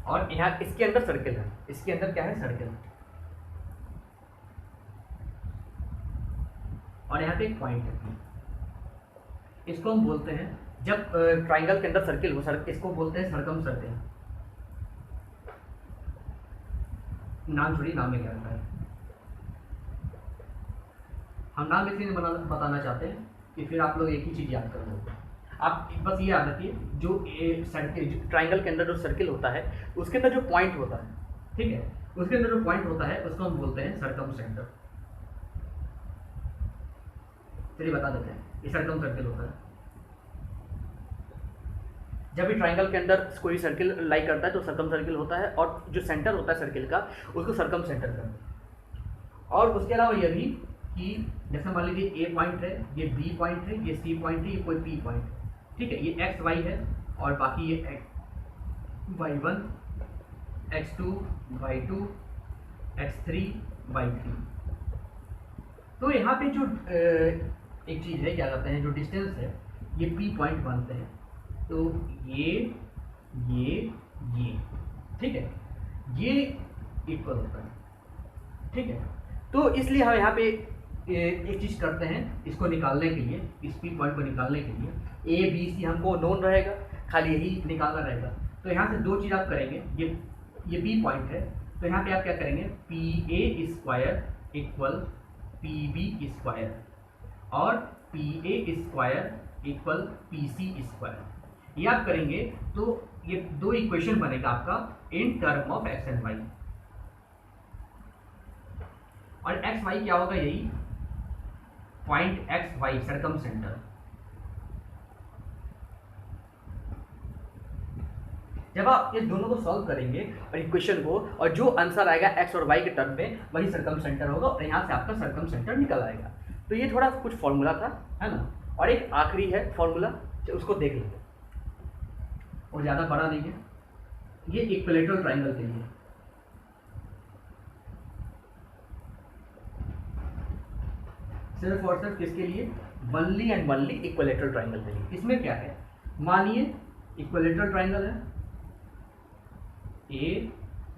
और यहाँ इसके अंदर सर्किल है, इसके अंदर क्या है? सर्किल, और यहाँ पे एक पॉइंट है, इसको हम बोलते हैं, जब ट्रायंगल के अंदर सर्किल हो, इसको बोलते हैं सरकम सर्किल। नाम छोड़िए, नाम में क्या होता है, हम नाम इसलिए बताना चाहते हैं कि फिर आप लोग एक ही चीज़ याद कर लो। आप बस ये याद रखिए, जो सर्किल, ट्रायंगल के अंदर जो सर्किल होता है, उसके अंदर जो पॉइंट होता है, ठीक है, उसके अंदर जो पॉइंट होता है उसको हम बोलते हैं सरकम सेंटर। चलिए बता देते हैं, ये सरकम सर्किल होता है, जब भी ट्राइंगल के अंदर कोई सर्किल लाई करता है तो सर्कम सर्किल होता है, और जो सेंटर होता है सर्किल का उसको सर्कम सेंटर करते हैं। और उसके अलावा ये भी कि जैसे मान लीजिए ए पॉइंट है, ये बी पॉइंट है, ये सी पॉइंट है, ये कोई पी पॉइंट है, ठीक है, ये एक्स वाई है, और बाकी ये y1, x2, y2, x3, y3। तो यहाँ पे जो एक चीज़ है, क्या कहते हैं, जो डिस्टेंस है ये p पॉइंट बनते हैं, तो ये ठीक है, ये इक्वल होता है, ठीक है। तो इसलिए हम यहाँ पे एक चीज़ करते हैं, इसको निकालने के लिए, इस p पॉइंट को निकालने के लिए a b c हमको नोन रहेगा, खाली यही निकालना रहेगा। तो यहाँ से दो चीज़ आप करेंगे, ये b पॉइंट है, तो यहाँ पे आप क्या करेंगे, P A square equal P B square और P A square equal P C square, ये आप करेंगे तो ये दो इक्वेशन बनेगा आपका in term of X and Y. और एक्स वाई क्या होगा, यही point X Y circumcentre. जब आप इस दोनों को सॉल्व करेंगे और इक्वेशन को, और जो आंसर आएगा एक्स और वाई के टर्म में वही सर्कम सेंटर होगा, और यहाँ से आपका सर्कम सेंटर निकल आएगा। तो ये थोड़ा कुछ फॉर्मूला था, है ना। और एक आखिरी है फॉर्मूला, उसको देख लेंगे, और ज़्यादा बड़ा नहीं है, ये इक्विलेटरल ट्राइंगल के लिए। सिर्फ और सिर्फ किसके लिए, only and only equilateral triangle के लिए। इसमें क्या है, मानिए इक्विलेटरल ट्राइंगल है ए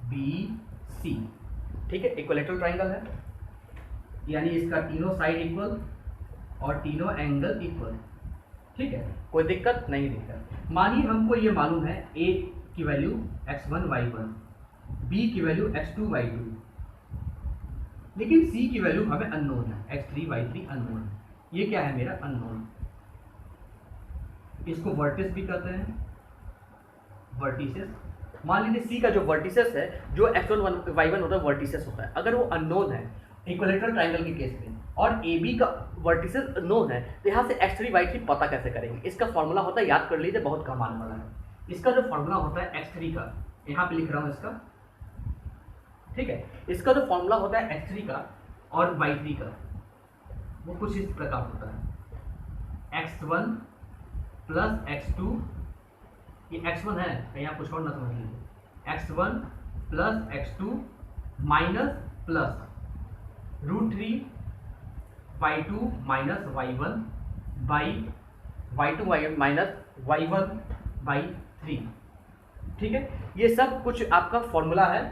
बी सी, ठीक है, इक्विलेटरल ट्राइंगल है, यानी इसका तीनों साइड इक्वल और तीनों एंगल इक्वल, ठीक है, कोई दिक्कत नहीं दिक्कत। मानिए हमको ये मालूम है ए की वैल्यू x1 y1, बी की वैल्यू x2 y2, लेकिन सी की वैल्यू हमें अननोन है, x3 y3 अननोन है। ये क्या है, मेरा अननोन। इसको वर्टिस भी कहते हैं, वर्टिसेस। मान लीजिए सी का जो वर्टिसेस है, जो x1 y1 होता है वर्टिसेस होता है, अगर वो अननोन है इक्विलेटरल ट्राइंगल के केस में, और ए बी का वर्टिसेस नोन है, तो यहाँ से x3 y3 पता कैसे करेंगे। इसका फॉर्मूला होता है, याद कर लीजिए, बहुत कम आने वाला है। इसका जो फॉर्मूला होता है x3 का, यहाँ पे लिख रहा हूँ इसका, ठीक है, इसका जो फॉर्मूला होता है x3 का और y3 का, वो कुछ इस प्रकार होता है, x1 प्लस x2, ये x1 है, कहीं आप कुछ और ना समझ लीजिए, x1 plus x2 minus plus √3 y2 minus y1 by y2 minus y1 by 3, ठीक है। ये सब कुछ आपका फॉर्मूला है,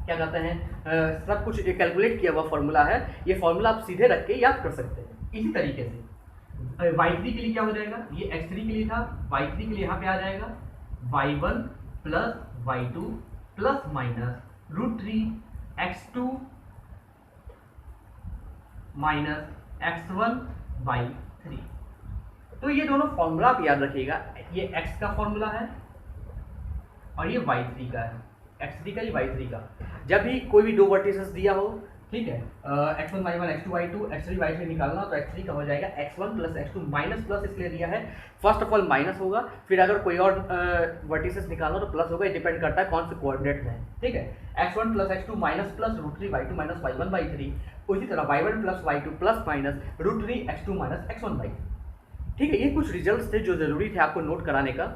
क्या कहते हैं, सब कुछ कैलकुलेट किया हुआ फॉर्मूला है। ये फॉर्मूला आप सीधे रख के याद कर सकते हैं इसी तरीके से। y3 के लिए क्या हो जाएगा, ये x3 के लिए था, y3 के लिए यहाँ पे आ जाएगा y1 plus y2 plus minus √3 x2 minus x1 by 3। तो ये दोनों फॉर्मूला आप याद रखिएगा, ये x का फॉर्मूला है और ये y3 का है, x3 का, ये y3 का। जब भी कोई भी दो वर्टिसेस दिया हो, ठीक है, x1 y1 x2 y2 x3 y3 निकालना, तो x3 का हो जाएगा x1 plus x2 minus plus इसलिए दिया है, फर्स्ट ऑफ ऑल माइनस होगा, फिर अगर कोई और वर्टिसेस निकालना तो प्लस होगा, ये डिपेंड करता है कौन से कोऑर्डिनेट में है, ठीक है। x1 plus x2 minus plus √3 y2 minus y1 by 3, उसी तरह y1 plus y2 plus minus √3 x2 minus x1 by 3, ठीक है। ये कुछ रिजल्ट्स थे जो ज़रूरी थे आपको नोट कराने का।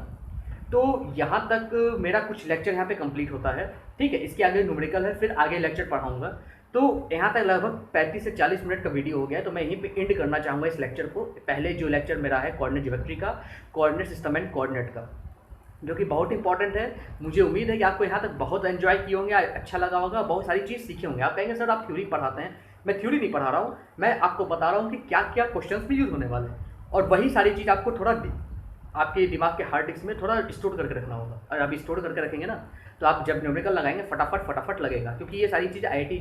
तो यहाँ तक मेरा कुछ लेक्चर यहाँ पे कंप्लीट होता है, ठीक है। इसके आगे न्यूमेरिकल है, फिर आगे लेक्चर पढ़ाऊँगा। तो यहाँ तक लगभग 35 से 40 मिनट का वीडियो हो गया है, तो मैं यहीं पे एंड करना चाहूँगा इस लेक्चर को। पहले जो लेक्चर मेरा है कोऑर्डिनेट ज्योमेट्री का, कोऑर्डिनेट सिस्टम एंड कोऑर्डिनेट का, जो कि बहुत इंपॉर्टेंट है। मुझे उम्मीद है कि आपको यहाँ तक बहुत एंजॉय किए होंगे, अच्छा लगा होगा, बहुत सारी चीज़ सीखे होंगे। आप कहेंगे सर आप थ्योरी पढ़ाते हैं, मैं थ्योरी नहीं पढ़ा रहा हूँ, मैं आपको बता रहा हूँ कि क्या क्या क्वेश्चन भी यूज़ होने वाले हैं, और वही सारी चीज़ आपको थोड़ा आपके दिमाग के हार्ड डिस्क में थोड़ा स्टोर करके रखना होगा। और आप स्टोर करके रखेंगे ना, तो आप जब न्यूमेरिकल लगाएंगे फटाफट लगेगा, क्योंकि ये सारी चीज़ें IIT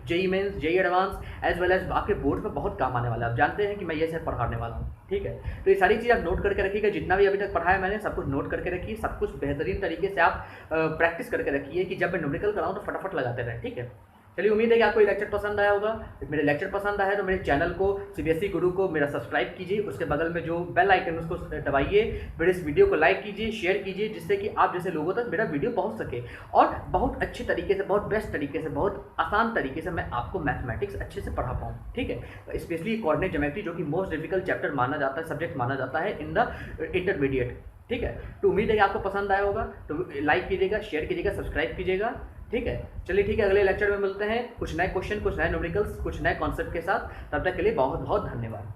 JEE Mains JEE Advanced as well as आपके बोर्ड में बहुत काम आने वाला है। आप जानते हैं कि मैं ये सब पढ़ाने वाला हूँ, ठीक है। तो ये सारी चीज़ आप नोट करके रखिएगा, जितना भी अभी तक पढ़ाया मैंने सब कुछ नोट करके रखिए, सब कुछ बेहतरीन तरीके से आप प्रैक्टिस करके रखिए कि जब मैं न्यूमेरिकल कराऊँ तो फटाफट लगाते रहें, ठीक है। चलिए उम्मीद है कि आपको ये लेक्चर पसंद आया होगा। मेरे लेक्चर पसंद आया है तो मेरे चैनल को सीबीएसई गुरु को मेरा सब्सक्राइब कीजिए, उसके बगल में जो बेल आइकन उसको दबाइए, मेरे इस वीडियो को लाइक कीजिए, शेयर कीजिए, जिससे कि आप जैसे लोगों तक मेरा वीडियो पहुंच सके और बहुत अच्छे तरीके से, बहुत बेस्ट तरीके से, बहुत आसान तरीके से मैं आपको मैथमेटिक्स अच्छे से पढ़ा पाऊँ। ठीक है, स्पेशली कोऑर्डिनेट ज्योमेट्री जो कि मोस्ट डिफिकल्ट चैप्टर माना जाता है, सब्जेक्ट माना जाता है इन द इंटरमीडिएट। ठीक है, तो उम्मीद है कि आपको पसंद आया होगा, तो लाइक कीजिएगा, शेयर कीजिएगा, सब्सक्राइब कीजिएगा। ठीक है, चलिए ठीक है, अगले लेक्चर में मिलते हैं कुछ नए क्वेश्चन, कुछ नए न्यूमेरिकल्स, कुछ नए कॉन्सेप्ट के साथ। तब तक के लिए बहुत बहुत धन्यवाद।